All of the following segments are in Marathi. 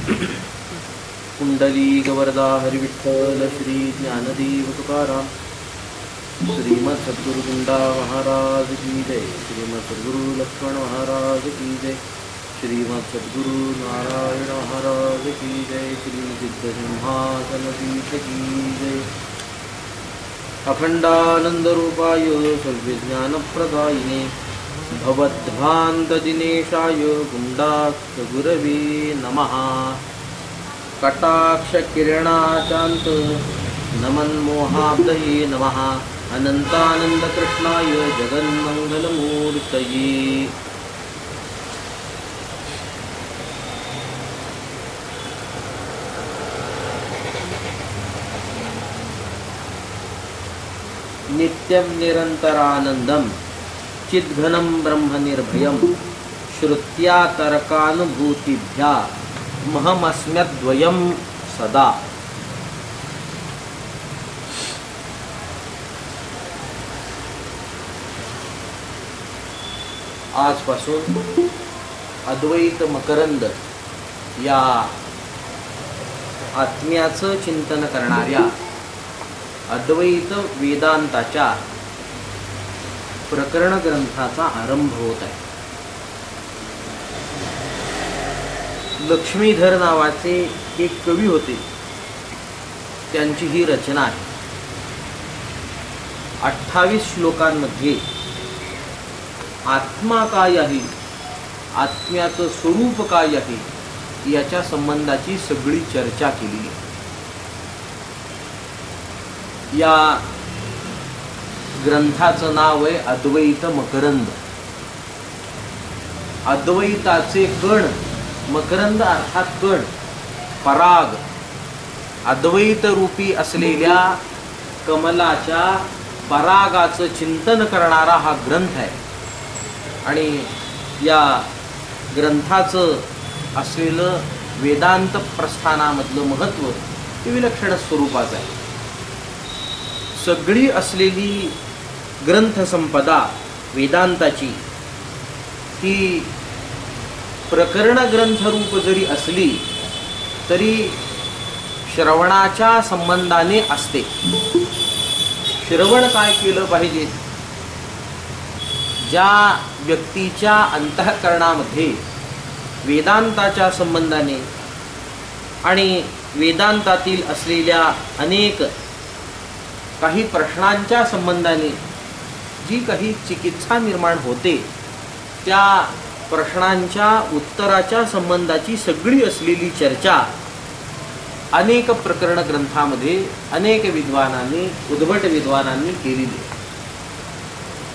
कुंडली गवरदा हरिविठ्ठल श्री ज्ञानदेव तुकाराम श्रीमद सद्गुरु गुंडा महाराज की जय। श्रीमद सद्गुरु लक्ष्मण महाराज की जय। श्रीमद सद्गुरु नारायण महाराज की जय। श्रीमद सिद्ध सिंहासन पीठ की जय। अखंडानंद रूपाय सर्वज्ञानप्रदायिने भवद्भ्रांत दिनेशाय गुंडाख्य गुरवे नमः। कटाक्ष किरणाचांत नमन मोहाब्दये नमः। अनंतानंद कृष्णाय जगन्मंगलमूर्तये। नित्यं निरंतरानंदं चिद्घनं ब्रह्म निर्भयं श्रुत्या तर्कानुभूतिभ्या महमस्म्यद्वयं सदा। आजपासून अद्वैत मकरंद या आत्म्याचं चिंतन करणाऱ्या अद्वैत वेदांताच्या प्रकरण ग्रंथाचा आरंभ होत आहे। लक्ष्मीधर नावाचे एक कवी होते, त्यांची ही रचना आहे। 28 श्लोकांमध्ये आत्मा काय आहे, आत्म्याचं स्वरूप काय आहे याच्या संबंधाची सगळी चर्चा केली आहे। या ग्रंथाचं नाव आहे अद्वैत मकरंद। अद्वैताचे कण, मकरंद अर्थात कण, पराग, अद्वैत रूपी असलेल्या कमलाच्या परागाचं चिंतन करणारा हा ग्रंथ आहे। आणि या ग्रंथाचं असलेलं वेदांत प्रस्थानामधलं महत्त्व हे विलक्षण स्वरूपाचं आहे। सगळी असलेली ग्रंथसंपदा वेदांताची ही प्रकरण ग्रंथरूप जरी असली तरी श्रवणाच्या संबंधाने असते। श्रवण काय केलं पाहिजे? ज्या व्यक्तीच्या अंतःकरणामध्ये वेदांताच्या संबंधाने आणि वेदांतातील असलेल्या अनेक काही प्रश्नांच्या संबंधाने जी काही चिकित्सा निर्माण होते, त्या प्रश्नांच्या उत्तराच्या संबंधाची सगळी असलेली चर्चा अनेक प्रकरण ग्रंथामध्ये अनेक विद्वानांनी, उद्भट विद्वानांनी केलेली आहे।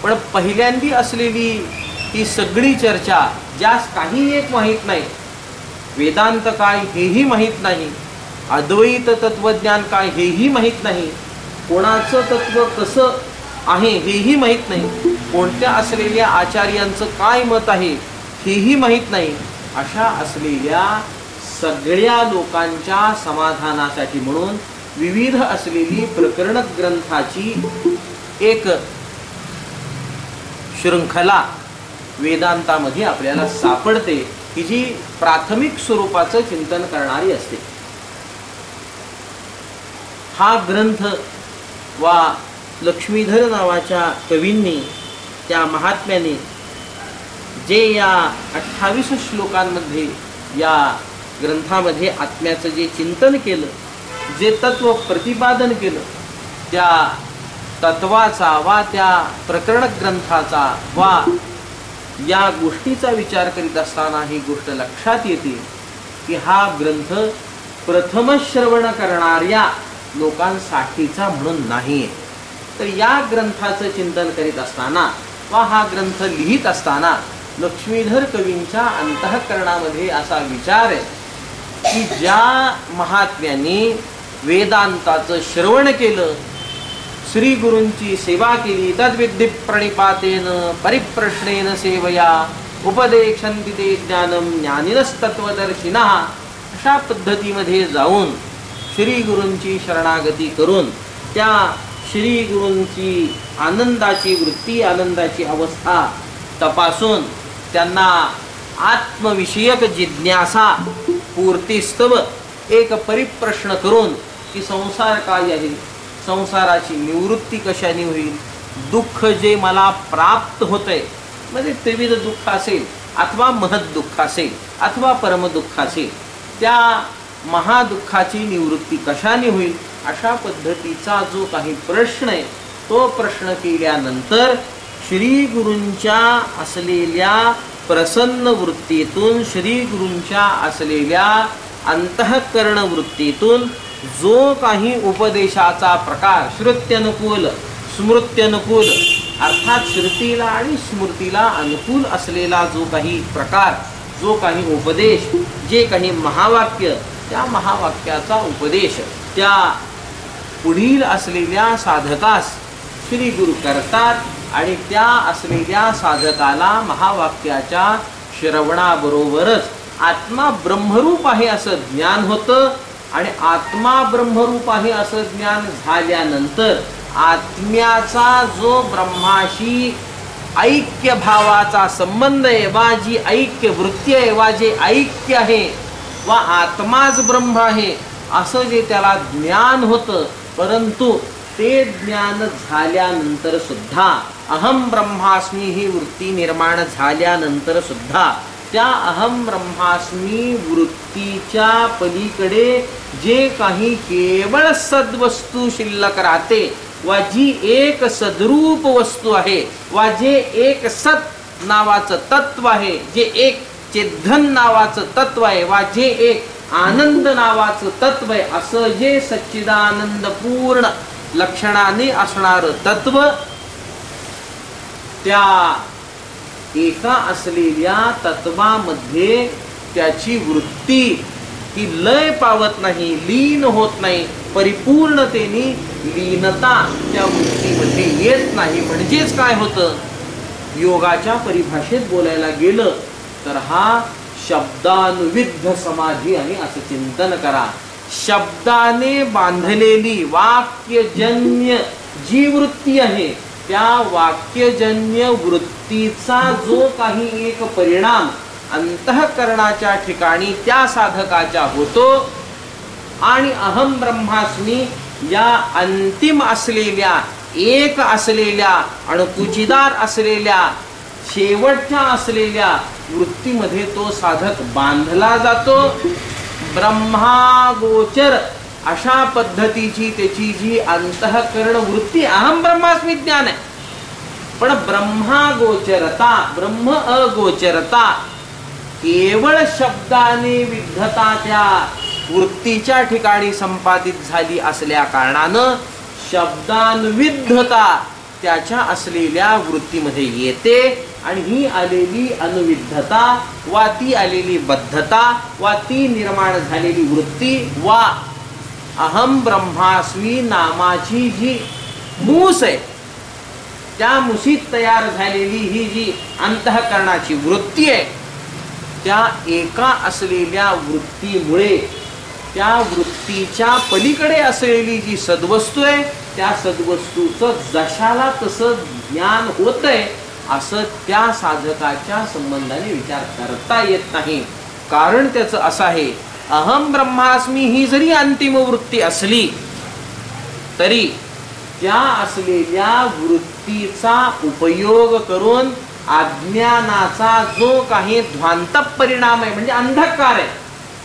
पण पहिल्यांदी असलेली ही सगळी चर्चा, ज्यास काही एक माहीत नाही, वेदांत काय हेही माहीत नाही, अद्वैत तत्वज्ञान काय हेही माहीत नाही, कोणाचं तत्व कसं आहे हेही माहीत नाही, कोणत्या असलेल्या आचार्यांचं काय मत आहे हेही माहीत नाही, अशा असलेल्या सगळ्या लोकांच्या समाधानासाठी म्हणून विविध असलेली प्रकरण ग्रंथाची एक शृंखला वेदांतामध्ये आपल्याला सापडते, की जी प्राथमिक स्वरूपाचं चिंतन करणारी असते। हा ग्रंथ वा लक्ष्मीधर नावाच्या कवींनी, त्या महात्म्याने जे या 28 श्लोकांमध्ये या ग्रंथामध्ये आत्म्याचं जे चिंतन केलं, जे तत्व प्रतिपादन केलं, त्या तत्वाचा वा त्या प्रकरण ग्रंथाचा वा या गोष्टीचा विचार करीत असताना ही गोष्ट लक्षात येते की हा ग्रंथ प्रथम श्रवण करणाऱ्या लोकांसाठीचा म्हणून नाही आहे। तर या ग्रंथाचं चिंतन करीत असताना वा हा ग्रंथ लिहित असताना लक्ष्मीधर कवींच्या अंतःकरणामध्ये असा विचार आहे की ज्या महात्म्यांनी वेदांताचं श्रवण केलं, श्री गुरूंची सेवा केली, तद्विद्धि प्रणिपातेन परिप्रश्नेन सेवया उपदेक्षन्ति ते ज्ञानम ज्ञानिनस्तत्वदर्शिनः, अशा पद्धतीमध्ये जाऊन श्री गुरूंची शरणागती करून त्या श्री गुरूंची आनंदाची वृत्ती, आनंदाची अवस्था तपासून त्यांना आत्मविषयक जिज्ञासा पूर्तीस्तव एक परिप्रश्न करून की संसार काय आहे, संसाराची निवृत्ती कशाने होईल, दुःख जे मला प्राप्त होतंय म्हणजे त्रिविध दुःख असेल अथवा महद दुःख असेल अथवा परमदुःख असेल, त्या महादुःखाची निवृत्ती कशाने होईल, अशा पद्धतीचा जो काही प्रश्न आहे तो प्रश्न केल्यानंतर श्री गुरूंच्या असलेल्या प्रसन्न वृत्तीतून, श्री गुरूंच्या असलेल्या अंतःकरण वृत्तीतून जो काही उपदेशाचा प्रकार श्रुत्यनुकूल स्मृत्यनुकूल अर्थात श्रुतीला आणि स्मृतीला अनुकूल असलेला जो काही प्रकार, जो काही उपदेश, जे काही महावाक्य, त्या महावाक्याचा उपदेश त्या पुढील असलेल्या साधकास श्री गुरु करतात आणि त्या असलेल्या साधकाला महावाक्याच्या श्रवणाबरोबरच आत्मा ब्रह्मरूप आहे असं ज्ञान होतं आणि आत्मा ब्रह्मरूप आहे असं ज्ञान झाल्यानंतर आत्म्याचा जो ब्रह्माशी ऐक्य भावाचा संबंध आहे वा जी ऐक्य वृत्ती आहे वा जे ऐक्य आहे वा आत्माच ब्रह्म आहे असं जे त्याला ज्ञान होतं, परंतु ते ज्ञान झाल्यानंतर सुद्धा अहम ब्रह्मास्मी ही वृत्ती निर्माण झाल्यानंतर सुद्धा त्या अहम ब्रह्मास्मी वृत्तीच्या पलीकडे जे काही केवळ सद्वस्तू शिल्लक राहते वा जी एक सद्रूप वस्तू आहे वा जे एक सत नावाचं तत्व आहे, जे एक चेतन नावाचं तत्व आहे वा जे एक आनंद नावाचं तत्व आहे, असं जे सच्चिदानंद पूर्ण लक्षणाने असणारं तत्व, त्या एका असलेल्या तत्वामध्ये त्याची वृत्ती ही लय पावत नाही, लीन होत नाही, परिपूर्णतेने लीनता त्या वृत्तीमध्ये येत नाही. म्हणजेच काय होतं, योगाच्या परिभाषेत बोलायला गेलं तर हा शब्दानुविद्ध समाधी आहे असं चिंतन करा. शब्दाने बांधलेली वाक्यजन्य जी वृत्ती आहे त्या वाक्यजन्य वृत्तीचा जो काही एक परिणाम अंतःकरणाच्या ठिकाणी त्या साधकाच्या होतो आणि अहम ब्रह्मास्मी या अंतिम असलेल्या, एक असलेल्या, अणकुचीदार असलेल्या, शेवटच्या असलेल्या वृत्तीमध्ये तो साधक बांधला जातो. ब्रह्मागोचर अशा पद्धतीची त्याची जी अंतःकरण वृत्ती अहम ब्रह्मास्मी ज्ञान आहे, पण ब्रह्मागोचरता, ब्रह्म अगोचरता केवळ शब्दाने विद्धता त्या वृत्तीच्या ठिकाणी संपादित झाली असल्या कारणानं शब्दानुविद्धता त्याच्या असलेल्या वृत्तीमध्ये येते आणि ही आलेली अनुविद्धता वा ती आलेली बद्धता वा ती निर्माण झालेली वृत्ती वा अहम ब्रह्मास्मी नामाची जी मूस आहे त्या मुसीत तयार झालेली ही जी अंतःकरणाची वृत्ती आहे, त्या एका असलेल्या वृत्तीमुळे त्या वृत्तीच्या पलीकडे असलेली जी सद्वस्तू आहे त्या सद्वस्तूचं जशाला तसं ज्ञान होतंय असं त्या साधकाच्या संबंधाने विचार करता येत नाही. कारण त्याचं असं आहे, अहम ब्रह्मास्मी ही जरी अंतिम वृत्ती असली तरी त्या असलेल्या वृत्तीचा उपयोग करून अज्ञानाचा जो काही ध्वांत परिणाम आहे म्हणजे अंधकार आहे,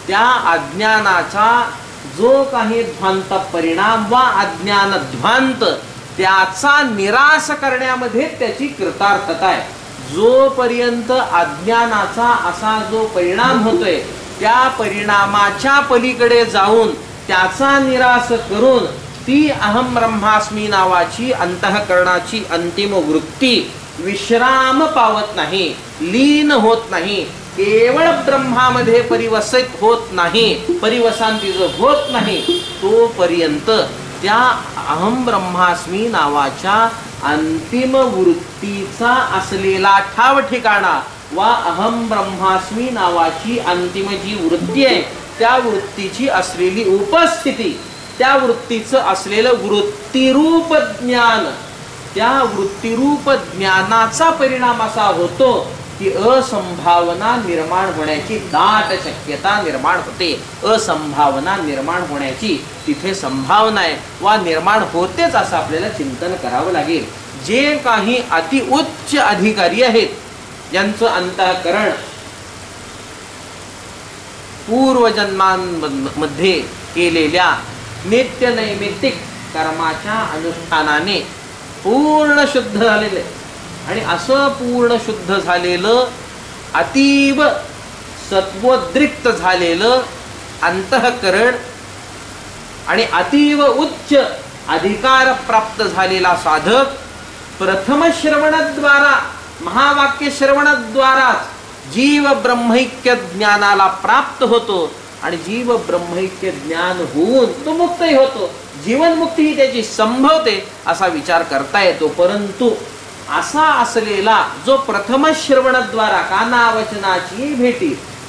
त्या अज्ञानाचा जो काही ध्वांत परिणाम वा अज्ञान ध्वांत त्याचा निराश करण्यामध्ये त्याची कृतार्थता आहे. जोपर्यंत अज्ञानाचा असा जो परिणाम होतोय त्या परिणामाच्या पलीकडे जाऊन त्याचा निराश करून ती अहम ब्रह्मास्मी नावाची अंतःकरणाची अंतिम वृत्ती विश्राम पावत नाही, लीन होत नाही, केवळ ब्रह्मामध्ये परिवसित होत नाही, परिवसांती जो होत नाही, तोपर्यंत त्या अहम ब्रह्मास्मी नावाच्या अंतिम वृत्तीचा असलेला ठाव ठिकाणा वा अहम ब्रह्मास्मी नावाची अंतिम जी वृत्ती आहे त्या वृत्तीची असलेली उपस्थिती, त्या वृत्तीचं असलेलं वृत्तिरूप ज्ञान, त्या वृत्तिरूप ज्ञानाचा परिणाम असा होतो की असंभावना निर्माण होण्याची दाट शक्यता निर्माण होते. असंभावना निर्माण होण्याची तिथे संभावना आहे वा निर्माण होतेच असं आपल्याला चिंतन करावं लागेल. जे काही अति उच्च अधिकारी आहेत ज्यांचं अंतःकरण पूर्वजन्मांमध्ये केलेल्या नित्य नैमित्तिक कर्माच्या अनुष्ठानाने पूर्ण शुद्ध झालेले आणि असं पूर्ण शुद्ध झालेलं अतीव सत्वोद्रिक्त झालेलं अंतःकरण आणि अतीव उच्च अधिकार प्राप्त झालेला साधक प्रथम श्रवणाद्वारा महावाक्य श्रवणाद्वाराच जीव ब्रह्मैक्य ज्ञानाला प्राप्त होतो आणि जीव ब्रह्मैक्य ज्ञान होऊन तो मुक्तही होतो. जीवनमुक्ती ही त्याची संभवते असा विचार करता येतो. परंतु असा असलेला जो प्रथम श्रवणाद्वारा कानावचनाची भेटी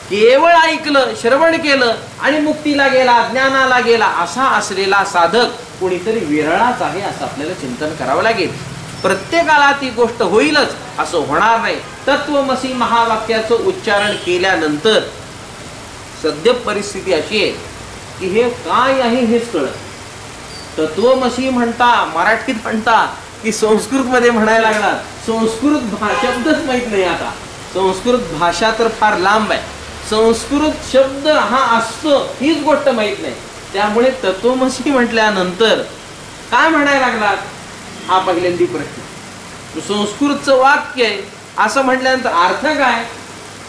केवळ ऐकलं श्रवण केलं आणि मुक्तीला गेला ज्ञानाला गेला असा असलेला साधक कोणीतरी विरळाच आहे असं आपल्याला चिंतन करावं लागेल. प्रत्येकाला ती गोष्ट होईलच असं होणार नाही. तत्वमसी महावाक्याचं उच्चारण केल्यानंतर सद्य परिस्थिती अशी आहे की हे काय आहे हेच कळत. तत्वमसी म्हणता मराठीत म्हणता की संस्कृत मध्ये म्हणायला लागला. संस्कृत शब्दच माहित नाही. आता संस्कृत भाषा तर फार लांब आहे. संस्कृत शब्द हा असतो हीच गोष्ट माहित नाही. त्यामुळे तत्वमसी म्हटल्यानंतर काय म्हणायला लागलात हा पहिल्यांदी प्रश्न. संस्कृतचं वाक्य आहे असं म्हटल्यानंतर अर्थ काय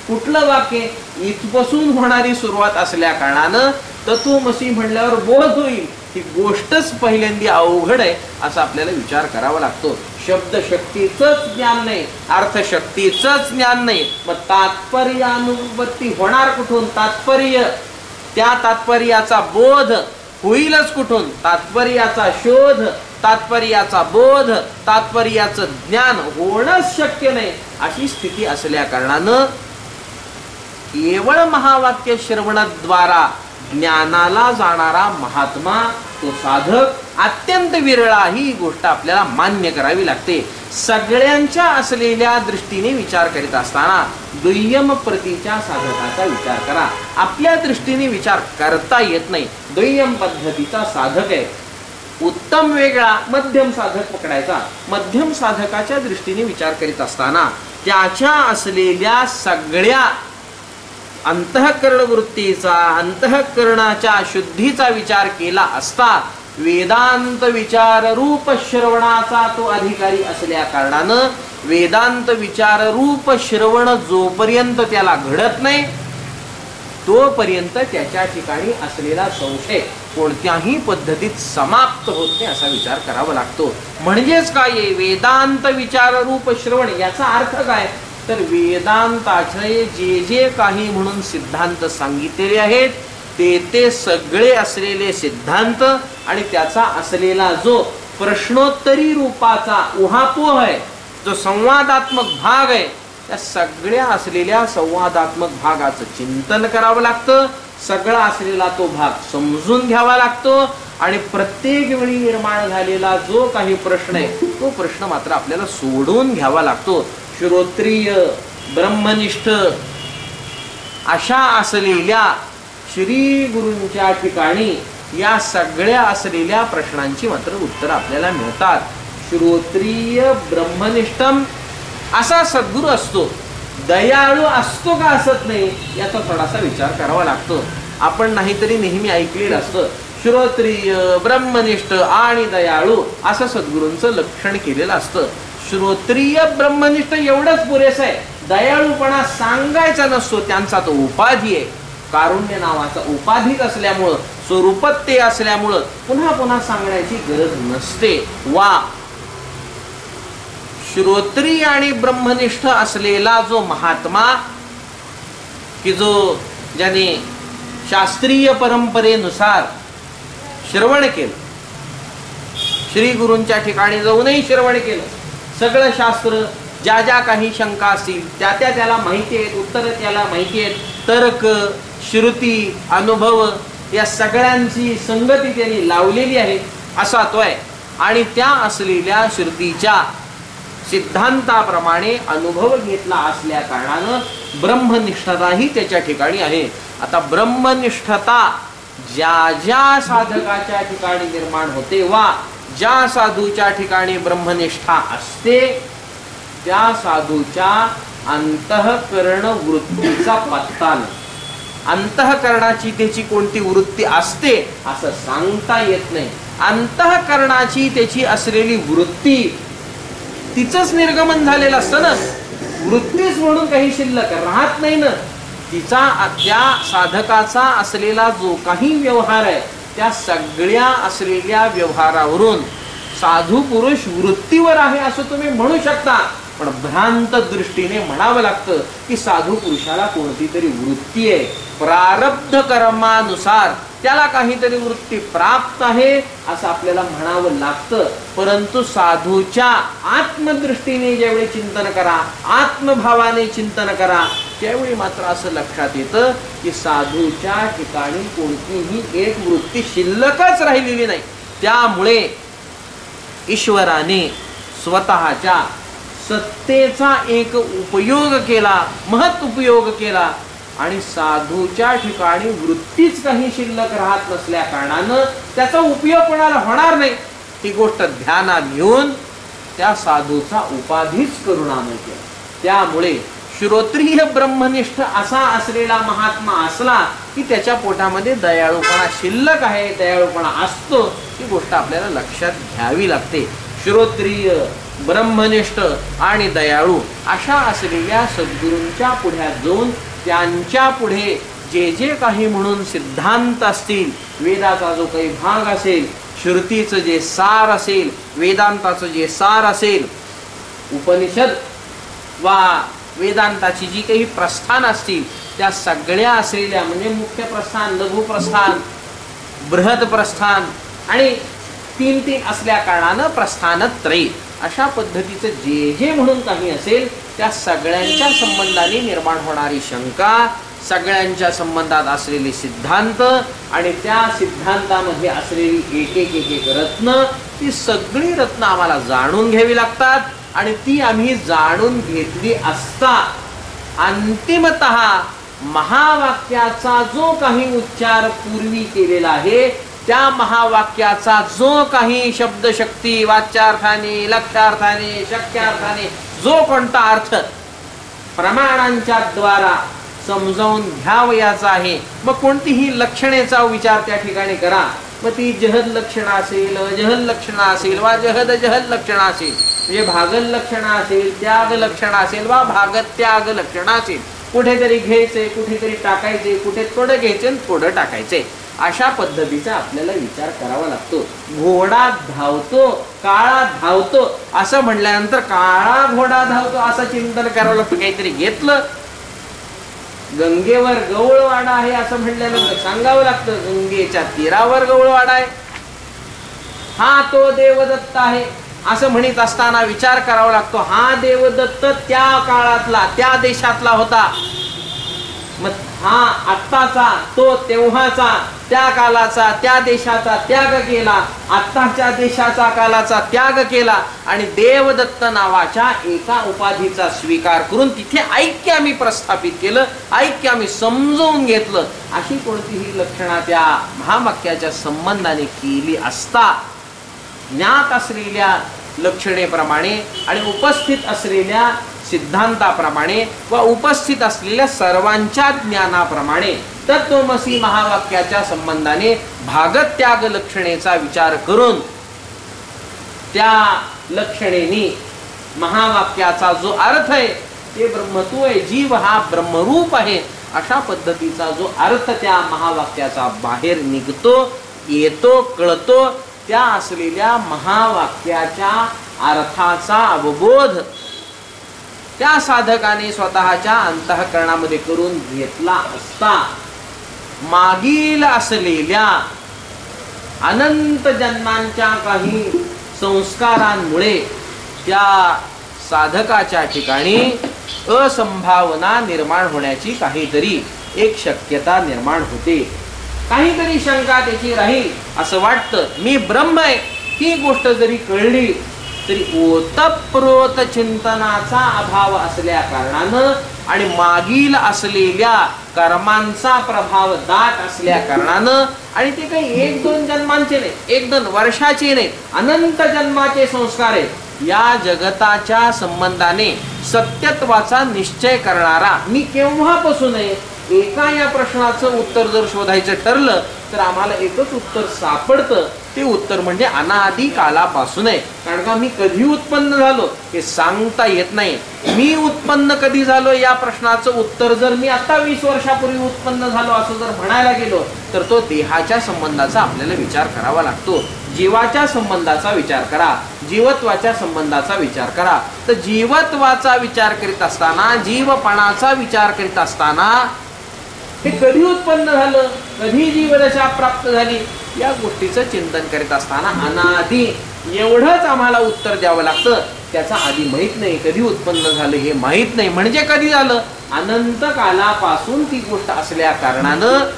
कुठलं वाक्य इथपासून होणारी सुरुवात असल्या कारणानं तत्वमसी म्हणल्यावर बोध होईल ही गोष्टच पहिल्यांदी अवघड आहे असा आपल्याला विचार करावा लागतो. शब्द शक्तीचंच ज्ञान नाही अर्थशक्तीचंच ज्ञान नाही मग तात्पर्यानुवृत्ती होणार कुठून. तात्पर्य त्या तात्पर्याचा बोध होईलच कुठून. तात्पर्याचा शोध तात्पर्याचा बोध तात्पर्याचं ज्ञान होणंच शक्य नाही अशी स्थिती असल्या कारणानं केवळ महावाक्य श्रवणाद्वारा ज्ञानाला जाणारा महात्मा तो साधक अत्यंत विरळा ही गोष्ट आपल्याला मान्य करावी लागते. सगळ्यांच्या असलेल्या दृष्टीने विचार करीत असताना दुय्यम प्रतीच्या साधकाचा विचार करा. आपल्या दृष्टीने विचार करता येत नाही. दुय्यम पद्धतीचा साधक आहे. उत्तम वेगळा मध्यम साधक पकडायचा. मध्यम साधकाच्या दृष्टीने विचार करीत असताना त्याच्या असलेल्या सगळ्या अंतःकरण वृत्तीचा अंतःकरणाच्या शुद्धीचा विचार केला असता वेदांत विचार रूप श्रवणाचा तो अधिकारी असल्या कारणानं वेदांत विचार रूप श्रवण जोपर्यंत त्याला घडत नाही तोपर्यंत त्याच्या ठिकाणी असलेला संशय कोणत्याही पद्धतीत समाप्त होत नाही असा विचार करावा लागतो. म्हणजेच काय वेदांत विचार रूप श्रवण याचा अर्थ काय तर वेदांताचे जे जे काही म्हणून सिद्धांत सांगितलेले आहेत ते सगळे असलेले सिद्धांत आणि त्याचा असलेला जो प्रश्नोत्तरी रूपाचा उहापोह आहे जो संवादात्मक भाग आहे त्या सगळ्या असलेल्या संवादात्मक भागाचं चिंतन करावं लागतं. सगळा असलेला तो भाग समजून घ्यावा लागतो आणि प्रत्येक वेळी निर्माण झालेला जो काही प्रश्न आहे तो प्रश्न मात्र आपल्याला सोडून घ्यावा लागतो. श्रोत्रिय ब्रह्मनिष्ठ अशा असलेल्या श्री गुरूंच्या ठिकाणी या सगळ्या असलेल्या प्रश्नांची मात्र उत्तर आपल्याला मिळतात. श्रोत्रिय ब्रह्मनिष्ठम असा सद्गुरू असतो. दयाळू असतो का असत नाही याचा थोडासा विचार करावा लागतो. आपण नाहीतरी नेहमी ऐकलेलं असतं श्रोत्रिय ब्रह्मनिष्ठ आणि दयाळू असं सद्गुरूंचं लक्षण केलेलं असतं. श्रोत्रिय ब्रह्मनिष्ठ एवढंच पुरेसं आहे. दयाळूपणा सांगायचा नसतो त्यांचा तो उपाधी आहे. कारुण्य नावाचा उपाधीच असल्यामुळं स्वरूपत्य असल्यामुळं पुन्हा पुन्हा सांगण्याची गरज नसते. वा श्रोत्रिय आणि ब्रह्मनिष्ठ असलेला जो महात्मा की जो ज्याने शास्त्रीय परंपरेनुसार श्रवण केलं श्री गुरूंच्या ठिकाणी जाऊनही श्रवण केलं सगळं शास्त्र ज्या ज्या काही शंका असतील त्याला माहिती आहेत उत्तर त्याला माहिती आहेत तर्क श्रुती अनुभव या सगळ्यांची संगती त्यांनी लावलेली आहे असा तो आहे. आणि त्या असलेल्या श्रुतीच्या सिद्धांताप्रमाणे अनुभव घेतला असल्या कारणानं ब्रह्मनिष्ठताही त्याच्या ठिकाणी आहे. आता ब्रह्मनिष्ठता ज्या ज्या साधकाच्या ठिकाणी निर्माण होते वा ज्या साधूच्या ठिकाणी ब्रह्मनिष्ठा असते त्या साधूच्या अंतःकरण वृत्तीचा पत्ता नाही. अंतःकरणाची त्याची कोणती वृत्ती असते असं सांगता येत नाही. अंतःकरणाची त्याची असलेली वृत्ती तिचंच निर्गमन झालेलं असतं ना. वृत्तीच म्हणून काही शिल्लक राहत नाही ना. तिचा त्या साधकाचा असलेला जो काही व्यवहार आहे त्या सगळ्या असलेल्या व्यवहारावरून साधू पुरुष वृत्तीवर आहे असं तुम्ही म्हणू शकता. पण भ्रांत दृष्टीने म्हणावं लागतं की साधू पुरुषाला कोणती तरी वृत्ती आहे. प्रारब्ध कर्मानुसार त्याला काहीतरी वृत्ती प्राप्त आहे असं आपल्याला म्हणावं लागतं. परंतु साधूच्या आत्मदृष्टीने ज्यावेळी चिंतन करा, आत्मभावाने चिंतन करा, त्यावेळी मात्र असं लक्षात येतं की साधूच्या ठिकाणी कोणतीही एक वृत्ती शिल्लकच राहिलेली नाही. त्यामुळे ईश्वराने स्वतःच्या सत्तेचा एक उपयोग केला, महत् उपयोग केला आणि साधूच्या ठिकाणी वृत्तीच काही शिल्लक राहत नसल्या कारणानं त्याचा उपयोग कोणाला होणार नाही. ही गोष्ट ध्यानात घेऊन त्या साधूचा उपाधीच करुणामय केला. त्यामुळे श्रोत्रिय ब्रह्मनिष्ठ असा असलेला महात्मा असला की त्याच्या पोटामध्ये दयाळूपणा शिल्लक आहे, दयाळूपणा असतो. ही गोष्ट आपल्याला लक्षात घ्यावी लागते. श्रोत्रिय ब्रह्मनिष्ठ आणि दयाळू अशा असलेल्या सद्गुरूंच्या पुढे जाऊन त्यांच्या पुढे जे जे काही म्हणून सिद्धांत असतील, वेदाचा जो काही भाग असेल, श्रुतीचं जे सार असेल, वेदांताचं जे सार असेल, उपनिषद वा वेदांताची जी काही प्रस्थान असतील त्या सगळ्या असलेल्या म्हणजे मुख्य प्रस्थान, लघु प्रस्थान, बृहद प्रस्थान आणि तीन तीन असल्या कारणानं प्रस्थानत्रयी अशा पद्धतीचं जे जे म्हणून काही असेल त्या सगळ्यांच्या संबंधाने निर्माण होणारी शंका, सगळ्यांच्या संबंधात असलेले सिद्धांत आणि त्या सिद्धांतामध्ये असलेली एक एक एक एक रत्न, ती सगळी रत्न आम्हाला जाणून घ्यावी लागतात आणि ती आम्ही जाणून घेतली असता अंतिमतः महावाक्याचा जो काही उच्चार पूर्वी केलेला आहे त्या महावाक्याचा जो काही शब्दशक्ती वाच्यार्थाने, लक्षार्थाने, शक्यार्थाने जो कोणता अर्थ प्रमाणांच्या द्वारा समजावून घ्यावयाचा आहे, मग कोणतीही लक्षणेचा विचार त्या ठिकाणी करा. मग ती जहद लक्षण असेल, अजहद लक्षण असेल वा जहद जहद लक्षण असेल, म्हणजे भागल लक्षण असेल, त्याग लक्षण असेल वा भागत त्याग लक्षण असेल, कुठेतरी घ्यायचे, कुठेतरी टाकायचे, कुठे थोडं घ्यायचे आणि थोडं टाकायचे, अशा पद्धतीचा आपल्याला विचार करावा लागतो. घोडा धावतो, काळा धावतो असं म्हटल्यानंतर काळा घोडा धावतो असं चिंतन करावं लागतं. काहीतरी घेतलं, गंगेवर गवळवाडा आहे असं म्हटल्यानंतर सांगावं लागतं गंगेच्या तीरावर गवळवाडा आहे, हा तो देवदत्त आहे असं म्हणत असताना विचार करावा लागतो. हा देवदत्त त्या काळातला, त्या देशातला होता, मग हा आत्ताचा, तो तेव्हाचा, त्या कालाचा, त्या देशाचा त्याग केला, आत्ताच्या देशाचा कालाचा त्याग केला आणि देवदत्त नावाच्या एका उपाधीचा स्वीकार करून तिथे ऐक्य आम्ही प्रस्थापित केलं, ऐक्य आम्ही समजून घेतलं. अशी कोणतीही लक्षणा त्या महावाक्याच्या संबंधाने केली असता ज्ञात असलेल्या लक्षणेप्रमाणे आणि उपस्थित असलेल्या सिद्धांताप्रमाणे व उपस्थित असलेल्या सर्वांच्या ज्ञानाप्रमाणे तत्वमसी महावाक्याच्या संबंधाने भागत त्याग लक्षणेचा विचार करून त्या लक्षणेने महावाक्याचा जो अर्थ आहे ते ब्रह्मत्व आहे, जीव हा ब्रह्मरूप आहे, अशा पद्धतीचा जो अर्थ त्या महावाक्याचा बाहेर निघतो, येतो, कळतो, त्या असलेल्या महावाक्याच्या अर्थाचा अवबोध त्या साधकाने स्वतःच्या अंतःकरणामध्ये करून घेतला असता मागील असलेल्या अनंत जन्मांच्या काही संस्कारांमुळे त्या साधकाच्या ठिकाणी असंभावना निर्माण होण्याची काहीतरी एक शक्यता निर्माण होते. काहीतरी शंका त्याची राहील. असं वाटतं मी ब्रह्म आहे ही गोष्ट जरी कळली तरी ओतप्रोत चिंतनाचा अभाव असल्या कारणानं आणि मागील असलेल्या कर्मांचा प्रभाव दाट असल्या कारणानं आणि ते काही 1-2 जन्मांचे नाही, 1-2 वर्षाचे नाही, अनंत जन्माचे संस्कार आहेत. या जगताच्या संबंधाने सत्यत्वाचा निश्चय करणारा मी केव्हापासून आहे, एका या प्रश्नाचं उत्तर जर शोधायचं ठरलं तर आम्हाला एकच उत्तर सापडतं. ते उत्तर म्हणजे अनादी कालापासून आहे. कारण का मी कधी उत्पन्न झालो हे सांगता येत नाही. मी उत्पन्न कधी झालो या प्रश्नाचं उत्तर जर मी आता 20 वर्षापूर्वी उत्पन्न झालो असं जर म्हणायला गेलो तर तो देहाच्या संबंधाचा आपल्याला विचार करावा लागतो. जीवाच्या संबंधाचा विचार करा, जीवत्वाच्या संबंधाचा विचार करा. तर जीवत्वाचा विचार करीत असताना, जीवपणाचा विचार करीत असताना हे कधी उत्पन्न झालं, कधी जीवदशा प्राप्त झाली या गोष्टीचं चिंतन करीत असताना अनादी एवढंच आम्हाला उत्तर द्यावं लागतं. त्याचा आधी माहित नाही, कधी उत्पन्न झालं हे माहित नाही. म्हणजे कधी झालं, अनंत कालापासून ती गोष्ट असल्या कारणानं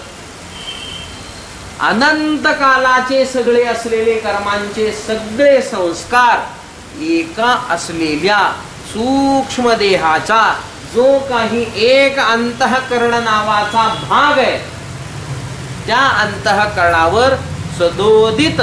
अनंत कालाचे सगळे असलेले कर्मांचे सगळे संस्कार एका असलेल्या सूक्ष्म देहाचा जो काही एक अंतःकरण नावाचा भाग आहे त्या अंतःकरणावर सदोदित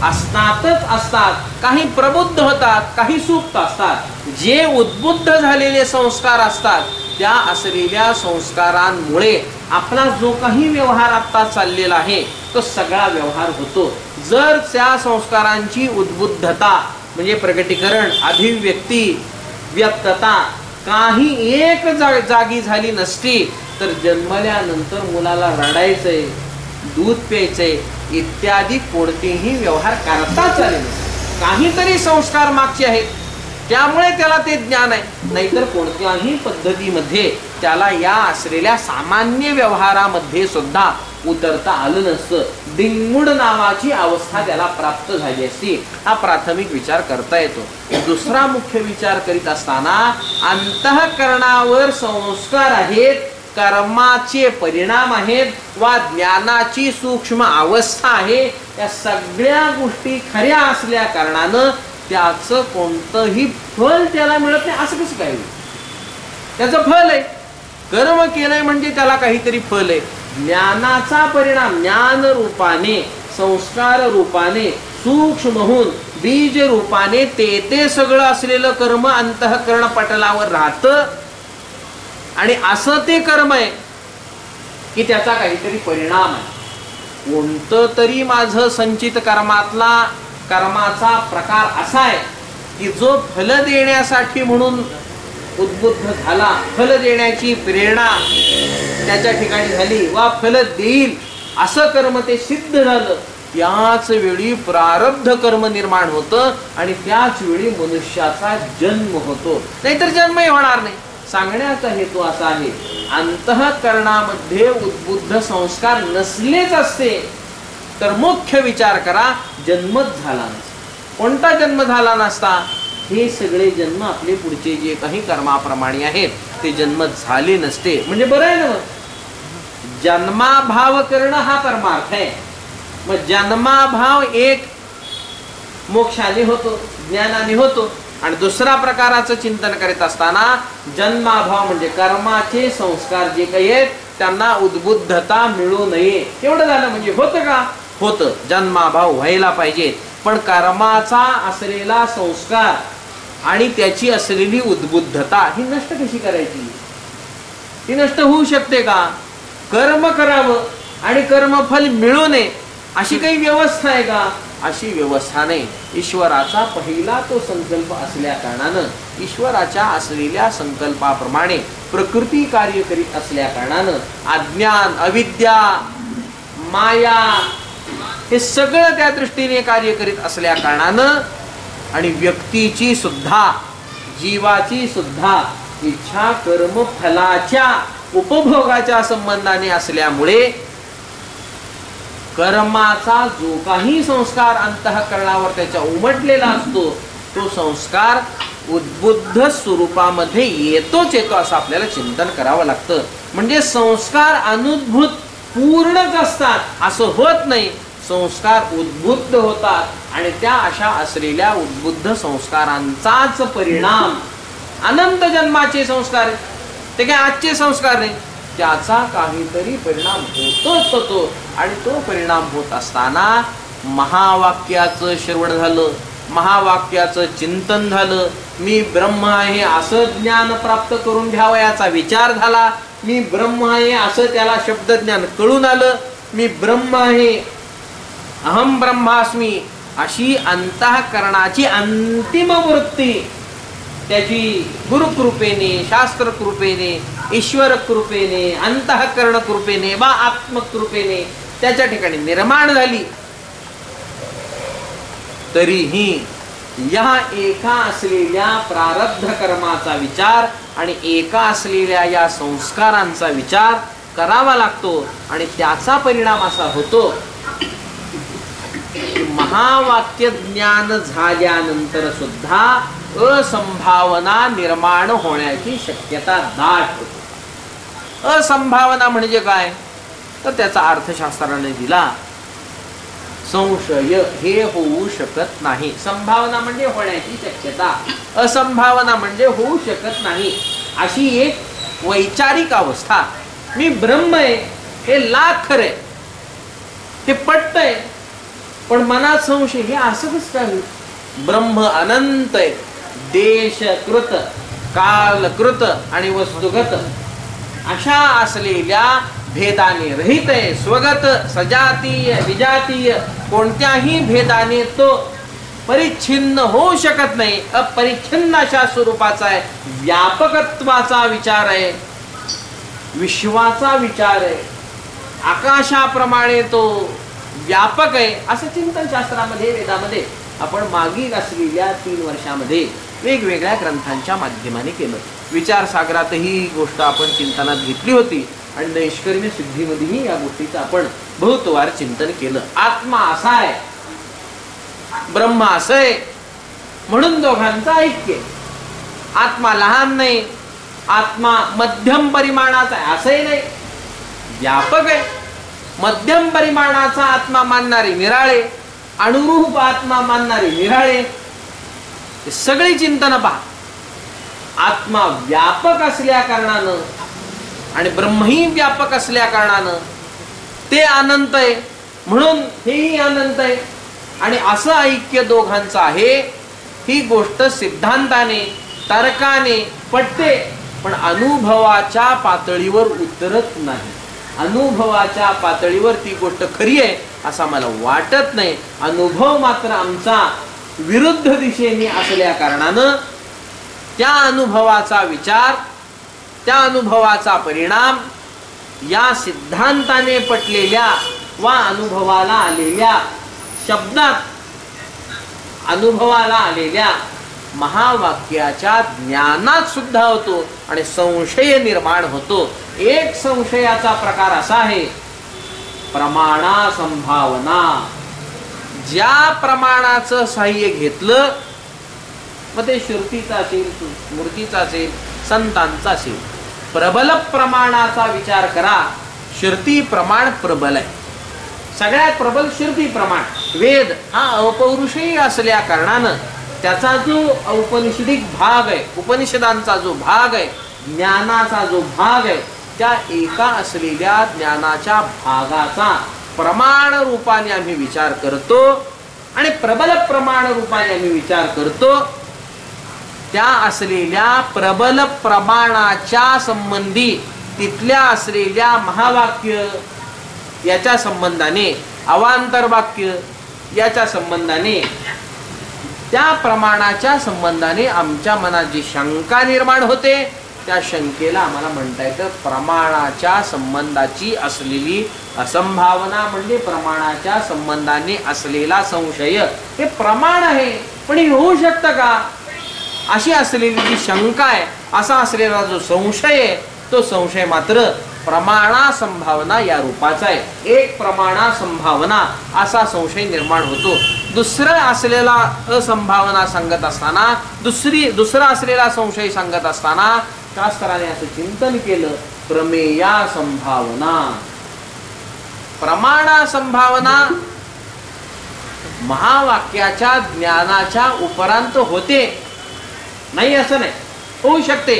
असतातच असतात. काही प्रबुद्ध होतात, काही सुप्त असतात. जे उद्बुद्ध झालेले संस्कार असतात त्या असलेल्या संस्कारांमुळे आपला जो काही व्यवहार आता चाललेला आहे तो सगळा व्यवहार होतो. जर त्या संस्कारांची उद्बुद्धता म्हणजे प्रकटीकरण, अभिव्यक्ती, व्यक्तता काही एक जागी झाली नसती तर जन्मल्यानंतर मुलाला रडायचंय, दूध प्यायचंय इत्यादी कोणतेही व्यवहार करताच आले नसते. काहीतरी संस्कार मागचे आहेत त्यामुळे त्याला ते ज्ञान आहे. नाहीतर कोणत्याही पद्धतीमध्ये त्याला या असलेल्या सामान्य व्यवहारामध्ये सुद्धा उतरता आलं नसतं. दिंगूड नावाची अवस्था त्याला प्राप्त झाली असती. हा प्राथमिक विचार करता येतो. दुसरा मुख्य विचार करीत असताना अंतःकरणावर संस्कार आहेत, कर्माचे परिणाम आहेत वा ज्ञानाची सूक्ष्म अवस्था आहे, या सगळ्या गोष्टी खऱ्या असल्या कारणानं त्याचं कोणतंही फल त्याला मिळत नाही. असं कसं काय? त्याचं फल आहे, कर्म केलंय म्हणजे त्याला काहीतरी फल आहे. ज्ञानाचा परिणाम ज्ञान रूपाने, संस्कार रूपाने, सूक्ष्म होऊन बीज रूपाने ते सगळं असलेलं कर्म अंतःकरण पटलावर राहतं आणि असं ते कर्म आहे की त्याचा काहीतरी परिणाम आहे. कोणतं तरी माझं संचित कर्माचा प्रकार असा आहे की जो फल देण्यासाठी म्हणून उद्बुद्ध झाला, फल देण्याची प्रेरणा त्याच्या ठिकाणी झाली वा फल देईल असं कर्म ते सिद्ध झालं, त्याच वेळी प्रारब्ध कर्म निर्माण होतं आणि त्याच वेळी मनुष्याचा जन्म होतो. नाहीतर जन्मही होणार नाही. सांगण्याचा हेतू असा आहे, अंतःकरणामध्ये उद्बुद्ध संस्कार नसलेच असते तर मुख्य विचार करा, जन्मच झाला नसता. कोणता जन्म झाला नसता? हे सगळे जन्म आपले पुढचे जे काही कर्माप्रमाणे आहेत ते जन्म झाले नसते. म्हणजे बरं आहे ना, जन्माभाव करणं हा परमार्थ आहे. मग जन्माभाव एक मोक्षाने होतो, ज्ञानाने होतो. आणि दुसरा प्रकाराचं चिंतन करीत असताना जन्माभाव म्हणजे कर्माचे संस्कार जे काही आहेत त्यांना उद्बुद्धता मिळू नये. एवढं झालं म्हणजे होतं का? होतं. जन्माभाव व्हायला पाहिजे. पण कर्माचा असलेला संस्कार आणि त्याची असलेली उद्बुद्धता ही नष्ट कशी करायची? ती नष्ट होऊ शकते का? कर्म करावं आणि कर्मफल मिळू नये अशी काही व्यवस्था आहे का? अशी व्यवस्था नाही. ईश्वराचा पहिला तो संकल्प असल्या कारणानं, ईश्वराच्या असलेल्या संकल्पाप्रमाणे प्रकृती कार्य करीत असल्या कारणानं अज्ञान, अविद्या, माया हे सगळं त्या दृष्टीने कार्य करीत असल्या कारणानं आणि व्यक्तीची सुद्धा, जीवाची सुद्धा इच्छा कर्म फलाच्या उपभोगाच्या संबंधाने असल्यामुळे कर्माचा जो काही संस्कार अंतःकरणावर त्याच्या उमटलेला असतो तो संस्कार उद्बुद्ध स्वरूपामध्ये येतोच येतो असं आपल्याला चिंतन करावं लागतं. म्हणजे संस्कार अनुद्भूत पूर्णच असतात असं होत नाही. संस्कार उद्बुद्ध होतात आणि त्या अशा असलेल्या उद्बुद्ध संस्कारांचाच परिणाम अनंत जन्माचे संस्कार, ते काय आजचे संस्कार नाही, त्याचा काहीतरी परिणाम होतोच होतो. आणि तो परिणाम होत असताना महावाक्याचं श्रवण झालं, महावाक्याचं चिंतन झालं, मी ब्रह्म आहे असं ज्ञान प्राप्त करून घ्यावं याचा विचार झाला, मी ब्रह्म आहे असं त्याला शब्दज्ञान कळून आलं, मी ब्रह्म आहे, अहम ब्रह्मास्मी अशी अंतःकरणाची अंतिम वृत्ती त्याची गुरुकृपेने, शास्त्र कृपेने, ईश्वर कृपेने, अंतःकरण कृपेने वा आत्मकृपेने त्याच्या ठिकाणी निर्माण झाली. तरीही या एका असलेल्या प्रारब्ध कर्माचा विचार आणि एका असलेल्या या संस्कारांचा विचार करावा लागतो. आणि त्याचा परिणाम असा होतो की महावाक्य ज्ञान झाल्यानंतर सुद्धा असंभावना निर्माण होण्याची शक्यता दाट होते. असंभावना म्हणजे काय, तर त्याचा अर्थशास्त्राने दिला, संशय हे होऊ शकत नाही. संभावना म्हणजे होण्याची शक्यता, असंभावना म्हणजे होऊ शकत नाही अशी एक वैचारिक अवस्था. मी ब्रह्म आहे हे लाखर आहे, हे पटतंय, पण मनात संशय, हे असंच काय, ब्रह्म अनंत आहे, देशकृत, कालकृत आणि वस्तुगत अशा असलेल्या भेदाने रहित आहे, स्वगत, सजातीय, विजातीय कोणत्याही भेदाने तो परिच्छिन्न होऊ शकत नाही, अपरिच्छिन्न अशा स्वरूपाचा आहे, व्यापकत्वाचा विचार आहे, विश्वाचा विचार आहे, आकाशाप्रमाणे तो व्यापक आहे असं चिंतन शास्त्रामध्ये, वेदामध्ये आपण मागील असलेल्या 3 वर्षामध्ये वेगवेगळ्या ग्रंथांच्या माध्यमाने केलं. विचार सागरात ही गोष्ट आपण चिंतनात घेतली होती आणि नैष्कर्म्य सिद्धीमध्येही या गोष्टीचं आपण बहुतवार चिंतन केलं. आत्मा असा आहे, ब्रह्म असं आहे, म्हणून दोघांचं ऐक्य. आत्मा लहान नाही, आत्मा मध्यम परिमाणाचा आहे असंही नाही, व्यापक आहे. मध्यम परिमाणाचा आत्मा मानणारे निराळे, अनुरूप आत्मा मानणारे निराळे, सगळी चिंतन पहा. आत्मा व्यापक असल्या कारणानं आणि ब्रह्मही व्यापक असल्या कारणानं ते अनंत आहे, म्हणून हेही अनंत आहे. आणि असं ऐक्य दोघांचं आहे, ही गोष्ट सिद्धांताने, तर्काने पटते, पण अनुभवाच्या पातळीवर उतरत नाही. अनुभवाच्या पातळीवर ती गोष्ट खरी आहे असं मला वाटत नाही. अनुभव मात्र आमचा विरुद्ध दिशेने असल्या कारणानं त्या अनुभवाचा विचार, त्या अनुभवाचा परिणाम या सिद्धांताने पटलेल्या वा अनुभवाला आलेल्या शब्दात, अनुभवाला आलेल्या महावाक्याच्या ज्ञानात सुद्धा होतो आणि संशय निर्माण होतो. एक संशयाचा प्रकार असा आहे, प्रमाणा संभावना. ज्या प्रमाणाचं साह्य घेतलं, मग ते श्रुतीचं असेल, स्मृतीचं असेल, संतांचा असेल, प्रबल प्रमाणाचा विचार करा. श्रुती प्रमाण प्रबल आहे, सगळ्यात प्रबल श्रुती प्रमाण. वेद हा अपौरुषेय असल्या कारणानं त्याचा जो औपनिषदिक भाग आहे, उपनिषदांचा जो भाग आहे, ज्ञानाचा जो भाग आहे, त्या एका असलेल्या ज्ञानाच्या भागाचा प्रमाण रूपाने आम्ही विचार करतो आणि प्रबल प्रमाण रूपाने आम्ही विचार करतो. त्या असलेल्या प्रबल प्रमाणाच्या संबंधी तिथल्या असलेल्या महावाक्य याच्या संबंधाने, अवांतर वाक्य याच्या संबंधाने, त्या प्रमाणाच्या संबंधाने आमच्या मनात जी शंका निर्माण होते, त्या शंकेला आम्हाला म्हणता येतं प्रमाणाच्या संबंधाची असलेली असंभावना, म्हणजे प्रमाणाच्या संबंधाने असलेला संशय. हे प्रमाण आहे पण हे होऊ शकतं का अशी असलेली जी शंका आहे, असा असलेला जो संशय आहे, तो संशय मात्र प्रमाणा संभावना या रूपाचा आहे. एक प्रमाणा संभावना असा संशय निर्माण होतो. दुसरं असलेला असंभावना सांगत असताना, दुसरा असलेला संशय सांगत असताना शास्त्राने असं चिंतन केलं, प्रमेया संभावना. प्रमाणा संभावना महावाक्याच्या ज्ञानाच्या उपरांत होते नाही असं नाही, होऊ शकते,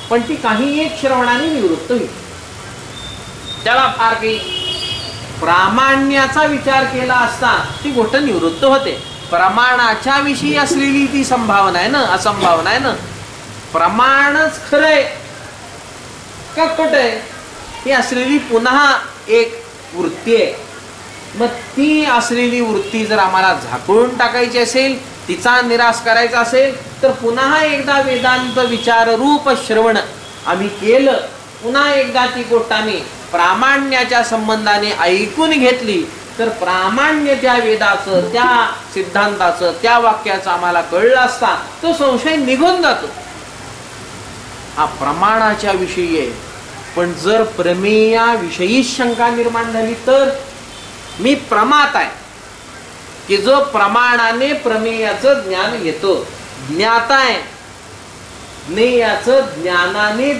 पण ती काही एक श्रवणाने निवृत्त होईल. त्याला फार काही प्रामाण्याचा विचार केला असता ती गोष्ट निवृत्त होते. प्रमाणाच्या विषयी असलेली ती संभावना आहे ना, असंभावना आहे ना. प्रमाणच खरंय का खोटंय ही असलेली पुन्हा एक वृत्ती आहे. मग ती असलेली वृत्ती जर आम्हाला झाकून टाकायची असेल, तिचा निराश करायचा असेल, तर पुन्हा एकदा वेदांत विचार रूप श्रवण आम्ही केलं, पुन्हा एकदा ती गोष्ट आम्ही प्रामाण्याच्या संबंधाने ऐकून घेतली, तर प्रामाण्य त्या वेदाचं, त्या सिद्धांताचं, त्या वाक्याचं आम्हाला कळलं असता तो संशय निघून जातो. हा प्रमाणाच्या विषयी आहे. पण जर प्रमेयाविषयी शंका निर्माण झाली तर मी प्रमात आहे की जो प्रमाणाने प्रमेयाचं ज्ञान घेतो, ज्ञाता आहे, ज्ञेयाचं ज्ञानाने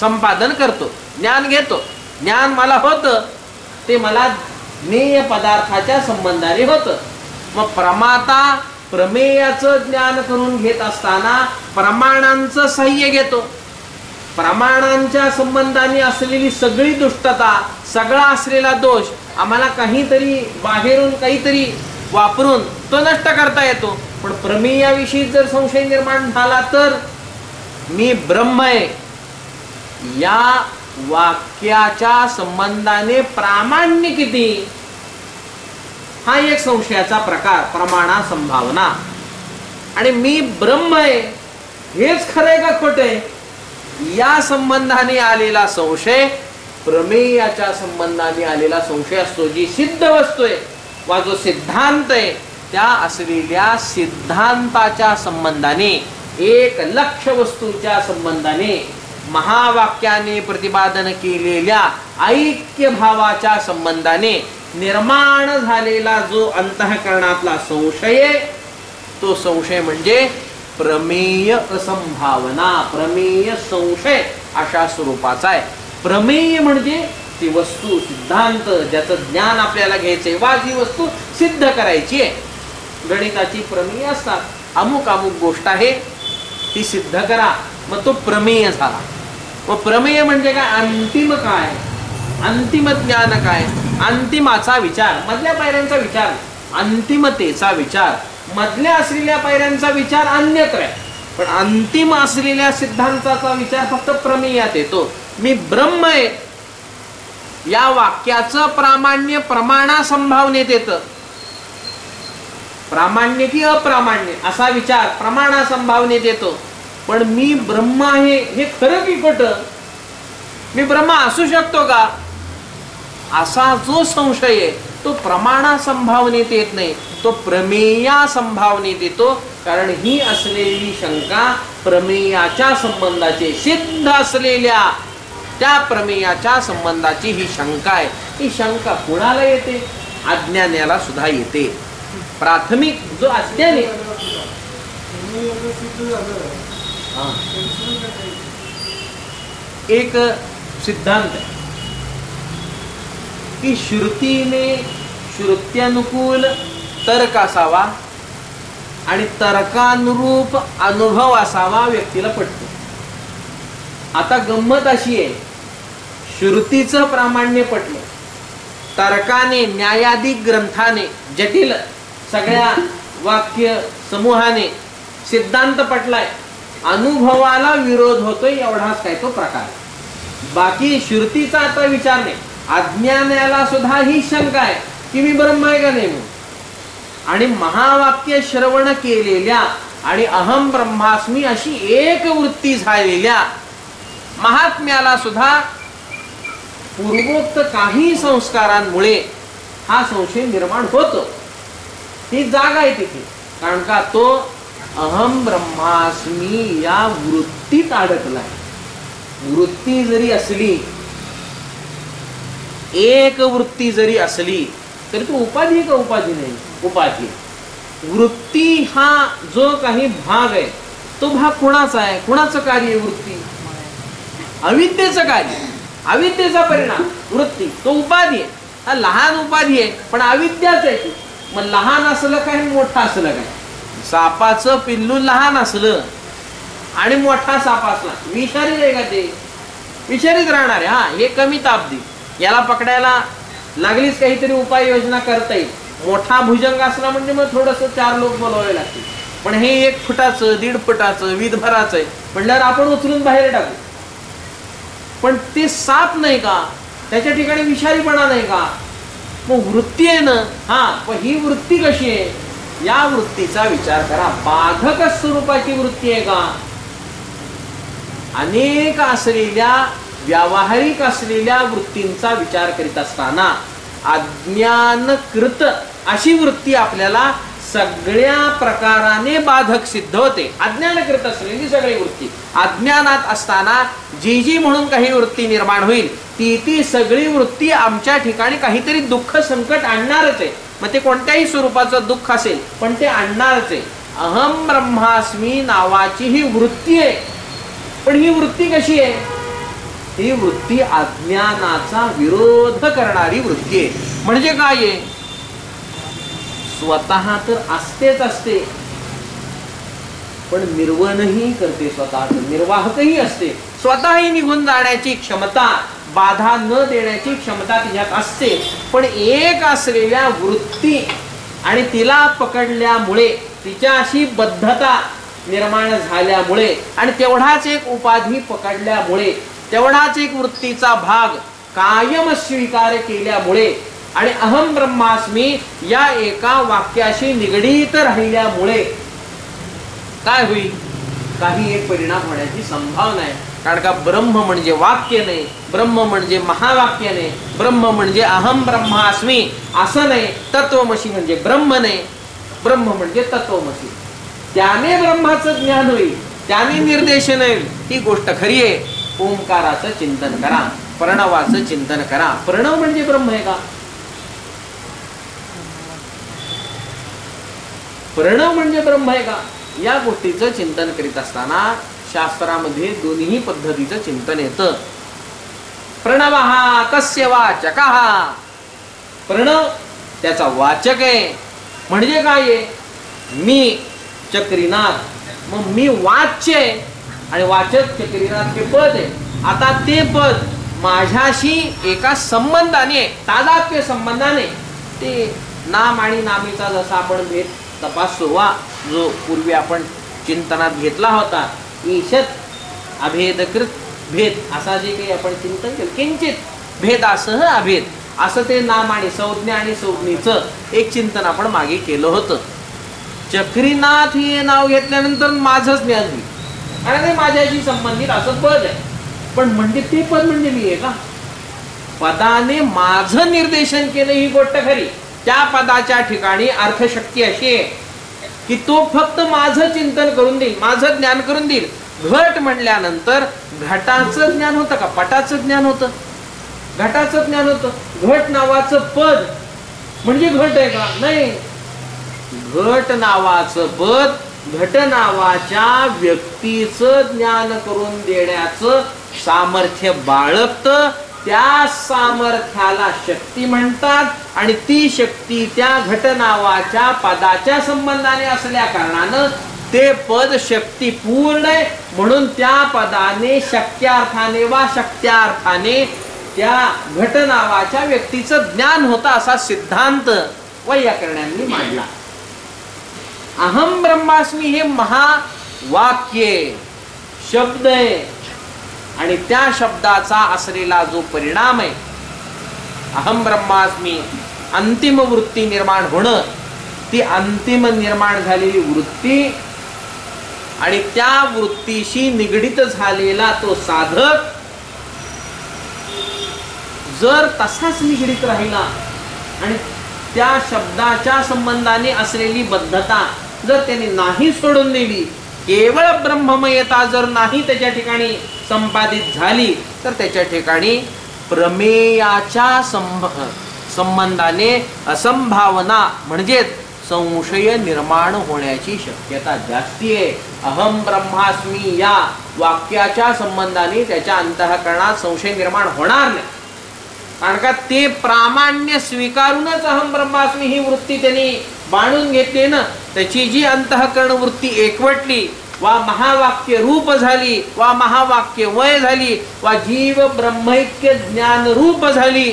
संपादन करतो, ज्ञान घेतो. ज्ञान मला होतं ते मला ज्ञेय पदार्थाच्या संबंधाने होतं. मग प्रमाता प्रमेयाचं ज्ञान करून घेत असताना प्रमाणांचं साह्य घेतो. प्रमाणांच्या संबंधाने असलेली सगळी दुष्टता, सगळा असलेला दोष आम्हाला काहीतरी बाहेरून काहीतरी वापरून तो नष्ट करता येतो. पण प्रमेयाविषयी जर संशय निर्माण झाला तर मी ब्रह्म आहे या वाक्याच्या संबंधाने प्रामाण्य किती, हा एक संशयाचा प्रकार, प्रमाणा संभावना. आणि मी ब्रह्म आहे हेच खरंय का खोटंय या संबंधाने आलेला संशय प्रमेयाच्या संबंधाने आलेला संशय असतो. जी सिद्ध वस्तू आहे वा जो सिद्धांत आहे त्या असलेल्या सिद्धांताच्या संबंधाने, एक लक्ष वस्तूच्या संबंधाने, महावाक्याने प्रतिपादन केलेल्या ऐक्य भावाच्या संबंधाने निर्माण झालेला जो अंतःकरणातला संशय, तो संशय म्हणजे प्रमेय असंभावना, प्रमेय संशय अशा स्वरूपाचा आहे. प्रमेय म्हणजे ती वस्तू, सिद्धांत ज्याचं ज्ञान आपल्याला घ्यायचंय वा जी वस्तू सिद्ध करायची आहे. गणिताची प्रमेय असतात, अमुक अमुक गोष्ट आहे ती सिद्ध करा, मग तो प्रमेय झाला. व प्रमेय म्हणजे काय, अंतिम काय, अंतिम ज्ञान काय, अंतिमाचा विचार, मधल्या पायऱ्यांचा विचार, अंतिमतेचा विचार. मधल्या असलेल्या पायऱ्यांचा विचार अन्यत्र आहे, पण अंतिम असलेल्या सिद्धांताचा विचार फक्त प्रमेयात येतो. मी ब्रह्म आहे या वाक्याचं प्रामाण्य प्रमाणा संभावनेत येतं. प्रामाण्य की अप्रामाण्य असा विचार प्रमाणा संभावनेत येतो. पण मी ब्रह्म आहे हे खरं की खोटं, मी ब्रह्म असू शकतो का, असा जो संशय आहे तो प्रमाणा संभावनेत येत नाही, तो प्रमेया संभावनेत येतो. कारण ही असलेली शंका प्रमेयाच्या संबंधाचे, सिद्ध असलेल्या त्या प्रमेयाच्या संबंधाची ही शंका आहे. ही शंका कुणाला येते, अज्ञानाला सुद्धा येते. प्राथमिक जो अज्ञान आहे, एक सिद्धांत आहे की श्रुतीने श्रुत्यानुकूल तर्क असावा आणि तर्कानुरूप अनुभव असावा, व्यक्तीला पटतो. आता गंमत अशी आहे, श्रुतीचं प्रामाण्य पटलं, तर्काने, न्यायाधिक ग्रंथाने, जटिल सगळ्या वाक्य समूहाने सिद्धांत पटलाय, अनुभवाला विरोध होतोय एवढाच काय तो प्रकार. बाकी श्रुतीचा आता विचार नाही. अज्ञानाला सुद्धा ही शंका आहे की मी ब्रह्म आहे का नाही म्हणून. आणि महावाक्य श्रवण केलेल्या आणि अहम ब्रह्मास्मी अशी एक वृत्ती झालेल्या महात्म्याला सुद्धा पूर्वोक्त काही संस्कारांमुळे हा संशय निर्माण होतो. ती जागा आहे तिथे, कारण का तो अहम ब्रह्मास्मी या वृत्तीत अडकलाय. वृत्ती जरी असली, एक वृत्ती जरी असली तरी तो उपाधी का उपाधी नाही, उपाधी. वृत्ती हा जो काही भाग आहे तो भाग कोणाचा आहे, कोणाचं कार्य आहे वृत्ती, अविद्येचं कार्य, अविद्येचा परिणाम वृत्ती, तो उपाधी आहे. हा लहान उपाधी आहे, पण अविद्याच आहे ती. मग लहान असलं काय मोठं असलं काय? सापाचं पिल्लू लहान असलं आणि मोठा साप असला, विषारी आहे का ते? विषारीच राहणार आहे. हा, हे कमी ताप दे, याला पकडायला लागलीच काहीतरी उपाययोजना करता येईल. मोठा भुजंग असला म्हणजे मग थोडस 4 लोक बोलवावे लागतील. पण हे 1 फुटाचं 1.5 फुटाचं वीधभराचं आहे म्हणल्यावर आपण उचलून बाहेर टाकू. पण ते साप नाही का, त्याच्या ठिकाणी विषारीपणा नाही का? मग वृत्ती आहे ना. हा, पण ही वृत्ती कशी आहे? या वृत्तीचा विचार करा. बाधक स्वरूपाची वृत्ती आहे का? अनेक असलेल्या व्यावहारिक असलेल्या वृत्तींचा विचार करीत असताना अज्ञानकृत अशी वृत्ती आपल्याला सगळ्या प्रकाराने बाधक सिद्ध होते. अज्ञानकृत असलेली सगळी वृत्ती, अज्ञानात असताना जी जी म्हणून काही वृत्ती निर्माण होईल ती सगळी वृत्ती आमच्या ठिकाणी काहीतरी दुःख संकट आणणारच आहे. मग ते कोणत्याही स्वरूपाचं दुःख असेल पण ते आणणारच आहे. अहम ब्रह्मास्मी नावाची ही वृत्ती आहे. पण ही वृत्ती कशी आहे? ही वृत्ती अज्ञानाचा विरोध करणारी वृत्ती आहे. म्हणजे काय आहे? स्वतः तर असतेच असते, पण निर्वणही करते, स्वतः निर्वाहकही असते. स्वतःही निघून जाण्याची क्षमता, बाधा न देण्याची क्षमता तिच्यात असते. पण एक असलेल्या वृत्ती आणि तिला पकडल्यामुळे, तिच्याशी बद्धता निर्माण झाल्यामुळे आणि तेवढाच एक उपाधी पकडल्यामुळे, तेवढाच एक वृत्तीचा भाग कायम स्वीकार केल्यामुळे आणि अहम ब्रह्मास्मी या एका वाक्याशी निगडीत राहिल्यामुळे काय होईल? काही एक परिणाम होण्याची संभावना आहे. कारण का ब्रह्म म्हणजे वाक्य नाही, ब्रह्म म्हणजे महावाक्य नाही, ब्रह्म म्हणजे अहम ब्रह्मास्मी असं नाही, तत्वमसी म्हणजे ब्रह्म नाही, ब्रह्म म्हणजे तत्वमसी. त्याने ब्रह्माचं ज्ञान होईल, त्याने निर्देशन होईल. ही गोष्ट खरी आहे. ओंकाराचं चिंतन करा, प्रणवाचं चिंतन करा. प्रणव म्हणजे ब्रह्म आहे का? प्रणव म्हणजे ब्रह्म आहे का? या गोष्टीचं चिंतन करीत असताना शास्त्रामध्ये दोन्ही पद्धतीचं चिंतन येतं. प्रणवः कस्य वाचकः. प्रणव त्याचा वाचक आहे. म्हणजे काय आहे? मी चक्रीनाथ, मग मी वाच्य आहे आणि वाचक चक्रीनाथ हे पद आहे. आता ते पद माझ्याशी एका संबंधाने, तादात्म्य संबंधाने, ते नाम आणि नामीचा जसा आपण भेद तपासुवा जो पूर्वी आपण चिंतनात घेतला होता, ईशत अभेदकृत भेद असा जे काही आपण चिंतन केलं, किंचित भेदासह अभेद असं ते नाम आणि संज्ञा आणि संज्ञेचं एक चिंतन आपण मागे केलं होतं. चक्रीनाथ हे नाव घेतल्यानंतर माझंच ज्ञान होईल, कारण ते माझ्याशी संबंधित असं पद आहे. पण म्हणजे ते पद म्हणजे मी आहे का? पदाने माझं निर्देशन केलं ही गोष्ट खरी. त्या पदाच्या ठिकाणी अर्थशक्ती अशी आहे की तो फक्त माझं चिंतन करून देईल, माझं ज्ञान करून देईल. घट म्हणल्यानंतर घटाचं ज्ञान होतं का? पटाचं ज्ञान होतं, घटाचं ज्ञान होतं. घट नावाचं पद म्हणजे घट आहे का? नाही. घट नावाचं पद घट नावाच्या व्यक्तीचं ज्ञान करून देण्याचं सामर्थ्य बाळगतं. त्या सामर्थ्याला शक्ती म्हणतात आणि ती शक्ती त्या घट नावाच्या पदाच्या संबंधाने असल्या कारणानं ते पद शक्ती पूर्ण आहे. म्हणून त्या पदाने शक्यार्थाने वा शक्त्यार्थाने त्या घट नावाच्या व्यक्तीचं ज्ञान होतं असा सिद्धांत वैयाकरण्यांनी मांडला. अहम ब्रह्मास्मी हे महावाक्य शब्द आहे आणि त्या शब्दाचा असलेला जो परिणाम आहे, अहम ब्रह्मास्मी अंतिम वृत्ती निर्माण होणं, ती अंतिम निर्माण झालेली वृत्ती आणि त्या वृत्तीशी निगडित झालेला तो साधक जर तसाच निगडित राहिला आणि त्या शब्दाच्या संबंधाने असलेली बद्धता जर त्याने नाही सोडून दिली, केवळ ब्रह्ममयता जर नाही त्याच्या ठिकाणी संपादित झाली, तर त्याच्या ठिकाणी प्रमेयाच्या संबंधाने असंभावना म्हणजे संशय निर्माण होण्याची शक्यता जास्ती आहे. अहम ब्रह्मास्मी या वाक्याच्या संबंधाने त्याच्या अंतःकरणात संशय निर्माण होणार नाही. कारण का ते प्रामाण्य स्वीकारूनच अहम ब्रह्मास्मी ही वृत्ती त्यांनी बांधून घेतली ना. त्याची जी अंतःकरण वृत्ती एकवटली, वा महावाक्य रूप झाली, वा महावाक्य वय झाली, वा जीव ब्रह्मैक्य ज्ञान रूप झाली,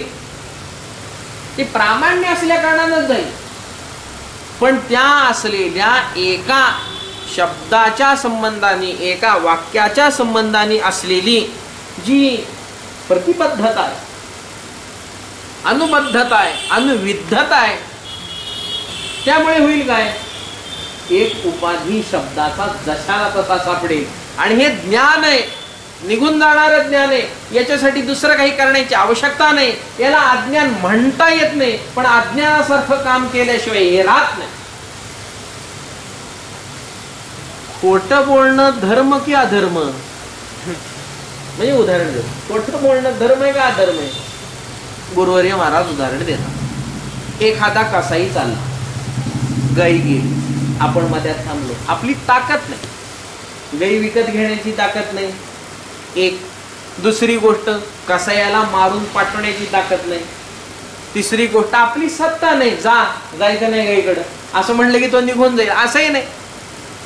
ती प्रामाण्य असल्या कारणानच जाईल. पण त्या असलेल्या एका शब्दाच्या संबंधाने, एका वाक्याच्या संबंधाने असलेली जी प्रतिबद्धता आहे, अनुबद्धता आहे, अनुविद्धता आहे, त्यामुळे होईल काय, एक उपाधी शब्दाचा जशाला तसा सापडेल. आणि हे ज्ञान आहे, निघून जाणारं ज्ञान आहे. याच्यासाठी दुसरं काही करण्याची आवश्यकता नाही. याला अज्ञान म्हणता येत नाही, पण अज्ञानासारखं काम केल्याशिवाय हे राहत नाही. खोटं बोलणं धर्म की अधर्म, म्हणजे उदाहरण देतो. खोटं बोलणं धर्म आहे का अधर्म आहे? गुरुवर्य महाराज उदाहरण देतात. एखादा कसाई चालला, गाई गेली, आपण मध्यात थांबलो, आपली ताकद नाही, गाई विकत घेण्याची ताकद नाही. एक दुसरी गोष्ट, कसायाला मारून पाठवण्याची ताकद नाही. तिसरी गोष्ट, आपली सत्ता नाही, जायचं नाही गाईकडं, असं म्हणलं की तो निघून जाईल, असंही नाही.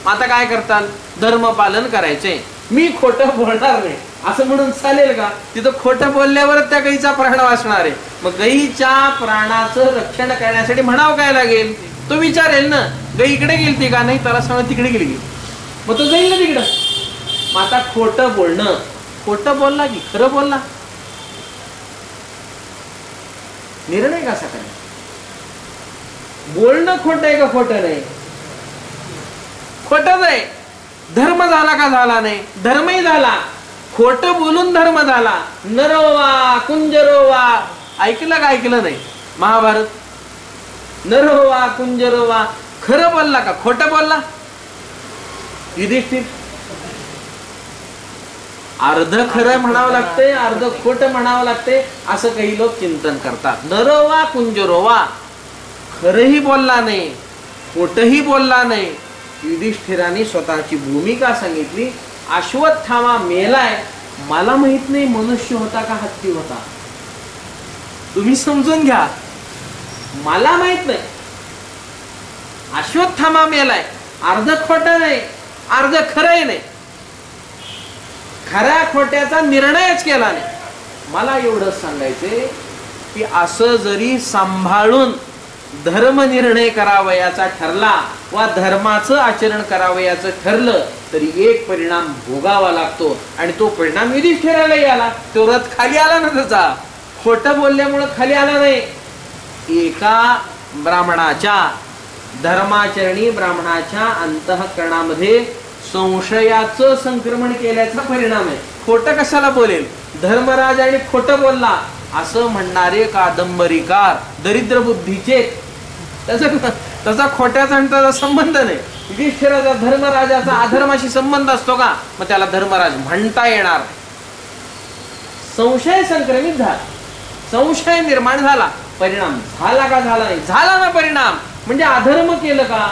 आता काय करताल? धर्म पालन करायचंय, मी खोटं बोलणार नाही असं म्हणून चालेल का? तिथं खोटं बोलल्यावरच त्या गाईचा प्राण वाचणार आहे. मग गाईच्या प्राणाचं रक्षण करण्यासाठी म्हणावं काय लागेल? तो विचारेल ना, गाई इकडे गेलती का? नाही, त्याला सांग तिकडे गेली. मग तो जाईल ना तिकडं. मग आता खोटं बोलणं, खोटं बोलला की खरं बोलला, निर्णय कसा करायचा? बोलणं खोटं आहे का खोटं नाही? खोटच आहे. धर्म झाला का झाला नाही? धर्मही झाला. खोटं बोलून धर्म झाला. नरोवा कुंजरोवा, ऐकलं का ऐकलं नाही? महाभारत. नरोवा कुंजरोवा, खरं बोलला का खोटं बोलला? युधिष्ठिर अर्ध खरं म्हणावं लागतंय, अर्ध खोटं म्हणावं लागतंय, असं काही लोक चिंतन करतात. नरोवा कुंजरोवा, खरंही बोलला नाही, खोटही बोलला नाही. युधिष्ठिराने स्वतःची भूमिका सांगितली. अश्वत्थामा मेलाय, मला माहित नाही मनुष्य होता का हत्ती होता, तुम्ही समजून घ्या, मला माहित नाही. अश्वत्थामा मेलाय, अर्ध खोटं नाही, अर्ध खरंही नाही, खऱ्या खोट्याचा निर्णयच केला नाही. मला एवढंच सांगायचंय की असं जरी सांभाळून धर्म निर्णय करावयाचा ठरला वा धर्माचं आचरण करावयाचं ठरलं तरी एक परिणाम भोगावा लागतो. आणि तो परिणाम युधिष्ठिरालाही आला. तो रथ खाली आला ना त्याचा, खोटं बोलल्यामुळं खाली आला नाही. एका ब्राह्मणाच्या, धर्माचरणी ब्राह्मणाच्या अंतःकरणामध्ये संशयाचं संक्रमण केल्याचा परिणाम आहे. खोटं कशाला बोलेल? धर्मराज आणि खोटं बोलला असं म्हणणारे कादंबरीकार दरिद्र बुद्धीचे. त्याचा खोट्याचा आणि त्याचा संबंध नाही. युधिष्ठिराचा धर्मराजाचा अधर्माशी संबंध असतो का? मग त्याला धर्मराज म्हणता येणार. संशय संक्रमित झाला, संशय निर्माण झाला, परिणाम झाला का झाला नाही? झाला ना परिणाम. म्हणजे अधर्म केलं का?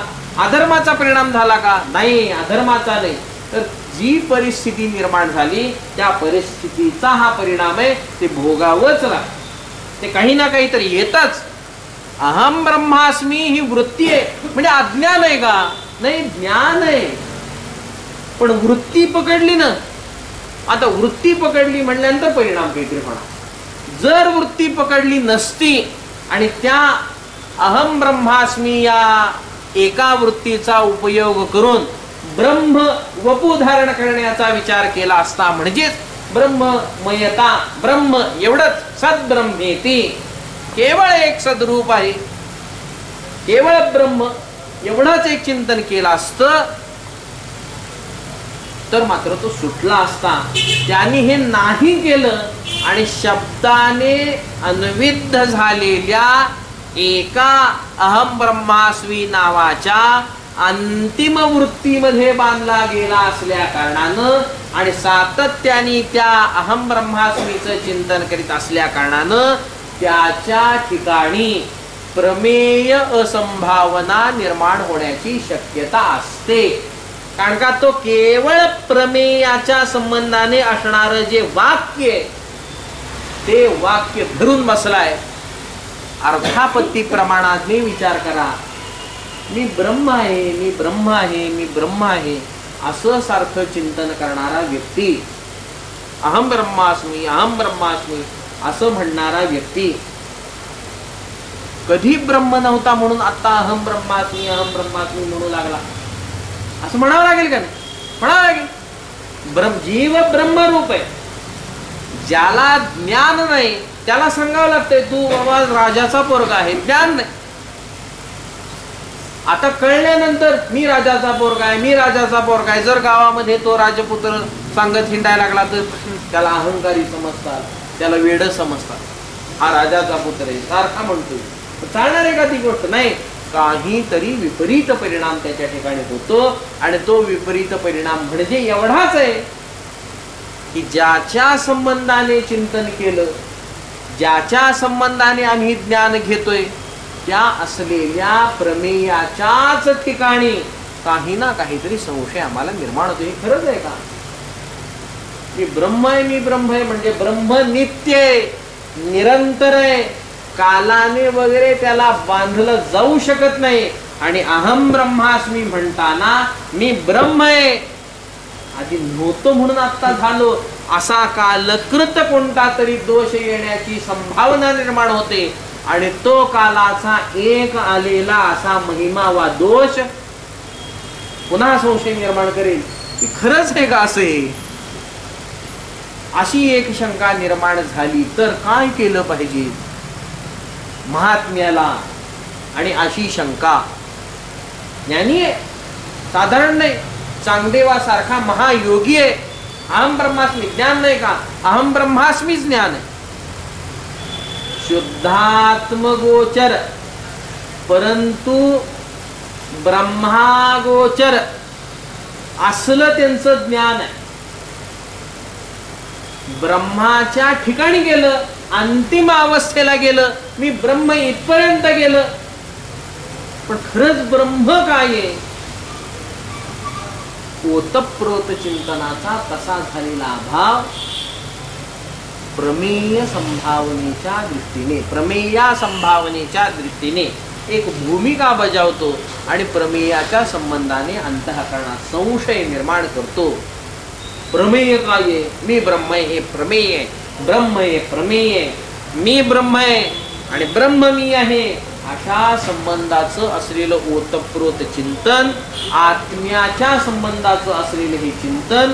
अधर्माचा परिणाम झाला का? नाही, अधर्माचा नाही. तर जी परिस्थिती निर्माण झाली त्या परिस्थितीचा हा परिणाम आहे, ते भोगावंच लागतं. ते काही ना काहीतरी येतच. अहम ब्रह्मास्मी ही वृत्ती आहे म्हणजे अज्ञान आहे का? नाही, ज्ञान आहे. पण वृत्ती पकडली ना, आता वृत्ती पकडली म्हणल्यानंतर परिणाम काहीतरी होणार. जर वृत्ती पकडली नसती आणि त्या अहम ब्रह्मास्मी या एका वृत्तीचा उपयोग करून ब्रह्म वपू धारण करण्याचा विचार केला असता, म्हणजेच ब्रह्ममयता, ब्रह्म एवढंच, सद्ब्रह्मेती, केवळ एक सद्रूप आहे, केवळ ब्रह्म एवढंच एक चिंतन केलं असतं तर मात्र तो सुटला असता. त्यांनी हे नाही केलं आणि शब्दाने अन्विद्ध झालेल्या एका अहम ब्रह्मास्मी नावाच्या अंतिम वृत्तीमध्ये बांधला गेला असल्या कारणानं आणि सातत्याने त्या अहम ब्रह्मास्मीचं चिंतन करीत असल्या कारणानं त्याच्या ठिकाणी प्रमेय असंभावना निर्माण होण्याची शक्यता असते. कारण का तो केवळ प्रमेयाच्या संबंधाने असणारं जे वाक्य ते वाक्य धरून बसलाय. अर्धापत्ती प्रमाणाने विचार करा. मी ब्रह्म आहे, मी ब्रह्म आहे, मी ब्रह्म आहे असं सारखं चिंतन करणारा व्यक्ती, अहम ब्रह्मास्मी अहम ब्रह्मास्मी असं म्हणणारा व्यक्ती, कधी ब्रह्म नव्हता म्हणून आता अहम ब्रह्मास्मी म्हणू लागला, असं म्हणावं लागेल का नाही? म्हणावं लागेल. जीव ब्रह्मरूप आहे. ज्याला ज्ञान नाही त्याला सांगावं लागतंय तू बाबा राजाचा पोरगा आहे, ज्ञान नाही. आता कळल्यानंतर मी राजाचा पोरगा आहे, मी राजाचा पोरगा आहे, जर गावामध्ये तो राजपुत्र सांगत हिंडायला लागला तर त्याला अहंकारी समजतात, त्याला वेड समजतात. हा राजाचा पुत्र आहे सारखा म्हणतोय, चालणार आहे का ती गोष्ट? नाही. काहीतरी विपरीत परिणाम त्याच्या ठिकाणी होतो. आणि तो विपरीत परिणाम म्हणजे एवढाच आहे की ज्याच्या संबंधाने चिंतन केलं, ज्याच्या संबंधाने आम्ही ज्ञान घेतोय, त्या असलेल्या प्रमेयाच्याच ठिकाणी काही ना काहीतरी संशय आम्हाला निर्माण होतो. हे खरंच आहे का? मी ब्रह्म आहे, मी ब्रह्म आहे म्हणजे ब्रह्म नित्य आहे, निरंतर आहे, कालाने वगैरे त्याला बांधलं जाऊ शकत नाही. आणि अहम ब्रह्मास्मी म्हणताना मी ब्रह्म आहे, आधी नव्हतो म्हणून आता झालो, असा कालकृत कोणता तरी दोष येण्याची संभावना निर्माण होते. आणि तो कालाचा एक आलेला असा महिमा वा दोष पुन्हा संशय निर्माण करेल की खरंच आहे का असे. अशी एक शंका निर्माण झाली तर काय केलं पाहिजे महात्म्याला? आणि अशी शंका ज्ञानी आहे, साधारण नाही, चांगदेवासारखा महायोगी आहे. अहम ब्रह्मास्मी ज्ञान नाही का? अहम ब्रह्मास्मी ज्ञान आहे. शुद्धात्मगोचर परंतु ब्रह्मागोचर असलं त्यांचं ज्ञान आहे. ब्रह्माच्या ठिकाणी गेलं, अंतिम अवस्थेला गेलं, मी ब्रह्म इथपर्यंत गेलं, पण खरंच ब्रह्म काय आहे? ओतप्रोत चिंतनाचा तसा झालेला अभाव प्रमेय संभावनेच्या दृष्टीने, प्रमेया संभावनेच्या दृष्टीने एक भूमिका बजावतो आणि प्रमेयाच्या संबंधाने अंतःकरणात संशय निर्माण करतो. प्रमेय काय आहे? मी ब्रह्म आहे हे प्रमेय आहे, ब्रह्म आहे प्रमेय आहे, मी ब्रह्म आहे आणि ब्रह्म मी आहे, अशा संबंधाचं असलेलं ओतप्रोत चिंतन, आत्म्याच्या संबंधाचं असलेलं हे चिंतन,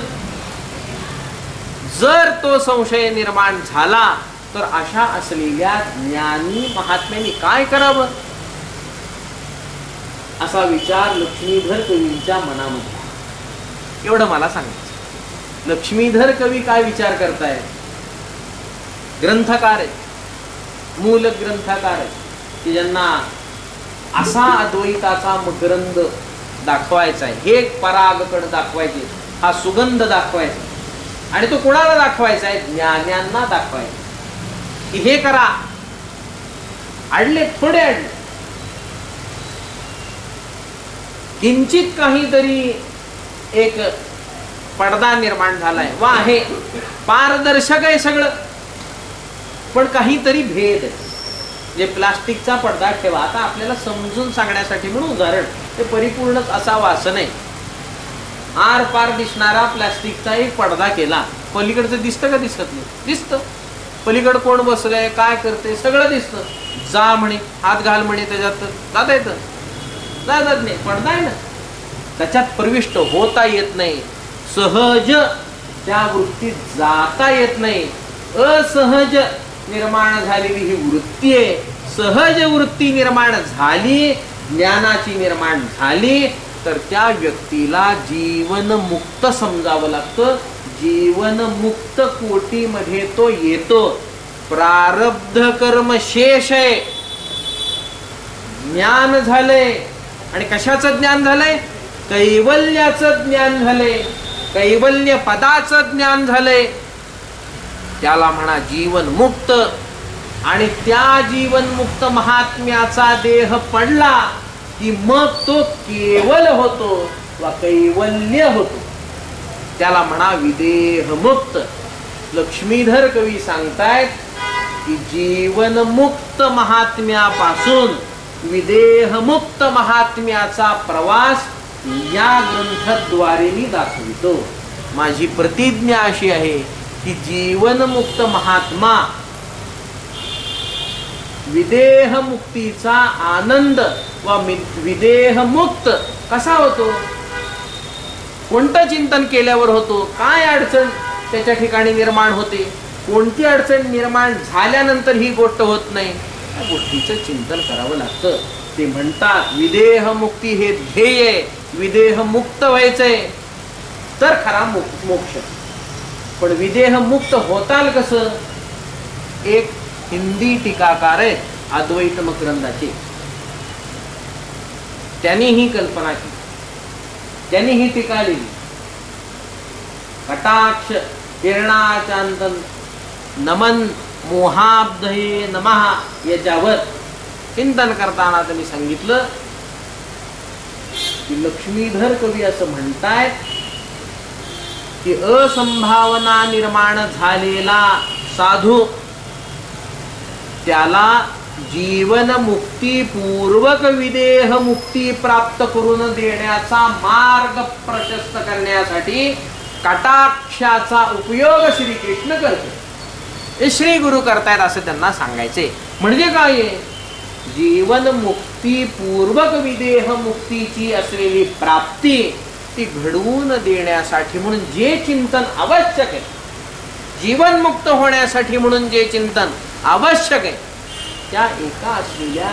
जर तो संशय निर्माण झाला तर अशा असलेल्या ज्ञानी महात्म्यांनी काय करावं असा विचार लक्ष्मीधर कवींच्या मनामध्ये. एवढं मला सांगायचं. लक्ष्मीधर कवी काय विचार करतायत? ग्रंथकार आहेत, मूल ग्रंथकार आहेत की ज्यांना असा अद्वैताचा मकरंद दाखवायचा आहे, हे परागकण दाखवायचे, हा सुगंध दाखवायचा. आणि तो कोणाला दाखवायचा आहे? ज्ञान्यांना दाखवायचा की हे करा. अडले, थोडे अडले, किंचित काहीतरी एक पडदा निर्माण झालाय वा आहे, पारदर्शक आहे सगळं, पण काहीतरी भेद आहे. जे प्लास्टिकचा पडदा ठेवा, आता आपल्याला समजून सांगण्यासाठी म्हणून उदाहरण, ते परिपूर्णच असावं असं नाही. आर पार दिसणारा प्लास्टिकचा एक पडदा केला, पलीकडचं दिसतं का? दिसत नाही. दिसतं पलीकड कोण बसलंय, काय करते, सगळं दिसतं. जा म्हणे, हात घाल म्हणे, त्याच्यात जाता येतं? जात नाही, पडदा आहे ना, त्याच्यात प्रविष्ट होता येत नाही. सहज त्या वृत्तीत जाता येत नाही. असहज निर्माण झालेली ही वृत्ती आहे. सहज वृत्ती निर्माण झाली, ज्ञानाची निर्माण झाली, तर त्या व्यक्तीला जीवनमुक्त समजावं लागतं. जीवनमुक्त कोटीमध्ये तो येतो. प्रारब्ध कर्म शेष आहे. ज्ञान झालंय. आणि कशाचं ज्ञान झालंय? कैवल्याचं ज्ञान झालंय, कैवल्य पदाचं ज्ञान झालंय. त्याला म्हणा जीवनमुक्त. आणि त्या जीवनमुक्त महात्म्याचा देह पडला की मग तो केवल होतो वा कैवल्य होतो. त्याला म्हणा विदेह मुक्त. लक्ष्मीधर कवी सांगतायत की जीवनमुक्त महात्म्यापासून विदेहमुक्त महात्म्याचा प्रवास या ग्रंथाद्वारे मी दाखवितो. माझी प्रतिज्ञा अशी आहे की जीवनमुक्त महात्मा विदेहमुक्तीचा आनंद व विदेहमुक्त कसा होतो, कोणतं चिंतन केल्यावर होतो, काय अडचण त्याच्या ठिकाणी निर्माण होते, कोणती अडचण निर्माण झाल्यानंतर ही गोष्ट होत नाही, या गोष्टीचं चिंतन करावं लागतं. ते म्हणतात विदेहमुक्ती हे ध्येय, विदेहमुक्त व्हायचंय तर खरा मोक्ष. पण विदेहमुक्त होताल कसं? एक हिंदी टीकाकार आहेत अद्वैत मकरंदाचे, त्यांनी ही कल्पना केली, त्यांनी ही टीका लिहिली. कटाक्ष किरणाचांतन नमन मोहाब्धये नमः याच्यावर चिंतन करताना त्यांनी सांगितलं की लक्ष्मीधर कवी असं म्हणतायत की असंभावना निर्माण झालेला साधू त्याला जीवन मुक्ती पूर्वक विदेह मुक्ती प्राप्त करून देण्याचा मार्ग प्रशस्त करण्यासाठी कटाक्षाचा उपयोग श्रीकृष्ण करते. हे श्री गुरु करतायत असं त्यांना सांगायचे. म्हणजे काय आहे? जीवन मुक्ती पूर्वक विदेह मुक्तीची असलेली प्राप्ती ती घडवून देण्यासाठी म्हणून जे चिंतन आवश्यक आहे, जीवन मुक्त होण्यासाठी म्हणून जे चिंतन आवश्यक आहे, त्या एका असलेल्या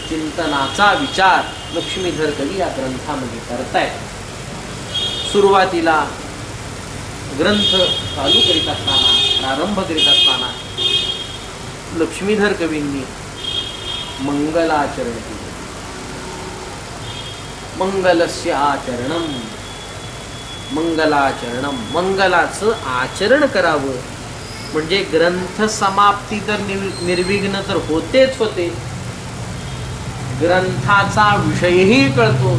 चिंतनाचा विचार लक्ष्मीधर कवी या ग्रंथामध्ये करतायत. सुरुवातीला ग्रंथ चालू करीत असताना, प्रारंभ करीत असताना लक्ष्मीधर कवींनी मंगलाचरण केले. मंगलस्य आचरणम, मंगलाचरणम, मंगलाचं आचरण करावं. म्हणजे ग्रंथ समाप्ती तर निर्विघ्न तर होतेच होते, ग्रंथाचा विषयही कळतो,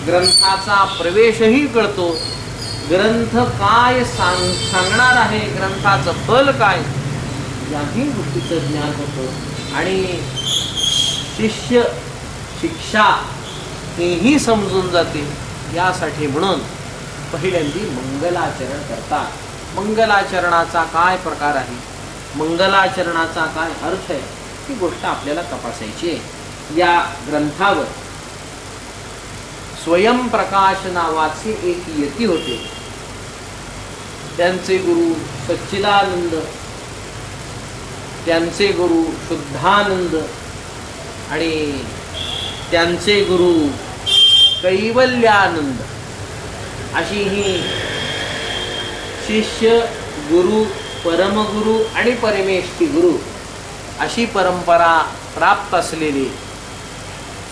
ग्रंथाचा प्रवेशही कळतो, ग्रंथ काय सांगणार आहे, ग्रंथाचं फल काय, याही गोष्टीचं ज्ञान होतं. आणि शिष्य शिक्षा हेही समजून जाते. यासाठी म्हणून पहिल्यांदी मंगलाचरण करतात. मंगलाचरणाचा काय प्रकार आहे, मंगलाचरणाचा काय अर्थ आहे, ही गोष्ट आपल्याला तपासायची आहे. या ग्रंथावर स्वयंप्रकाश नावाचे एक यती होते. त्यांचे गुरु सच्चिदानंद, त्यांचे गुरु शुद्धानंद आणि त्यांचे गुरु कैवल्यानंद, अशी ही शिष्य गुरु परमगुरु आणि परमेष्ठी गुरु अशी परंपरा प्राप्त असलेले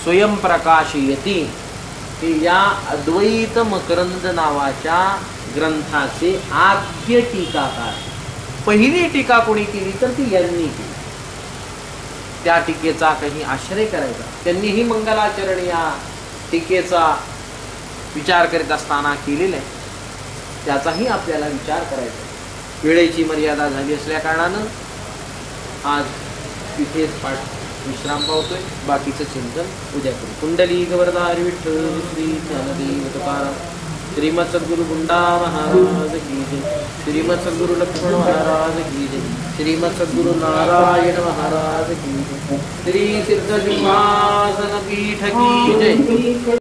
स्वयंप्रकाश यती हे या अद्वैत मकरंद नावाच्या ग्रंथाचे आद्य टीकाकार. पहिली टीका कोणी केली तर ती यांनी केली. त्या टीकेचा काही आश्रय करायचा. त्यांनीही मंगलाचरण या टीकेचा विचार करीत असताना केलेला आहे, त्याचाही आपल्याला विचार करायचा. वेळेची मर्यादा झाली असल्या कारणानं आज इथेच पाठ विश्राम पावतोय. बाकीचं चिंतन उद्या करू. कुंडली गवरदारी विठ्ठल श्री ज्ञानदेव तुकाराम. श्रीमद सद्गुरु गुंडा महाराज की जय. श्रीमद सद्गुरु लक्ष्मण महाराज की जय. श्रीमद सद्गुरु नारायण महाराज की जय. श्री सिद्ध सिंहासन पीठ की जय.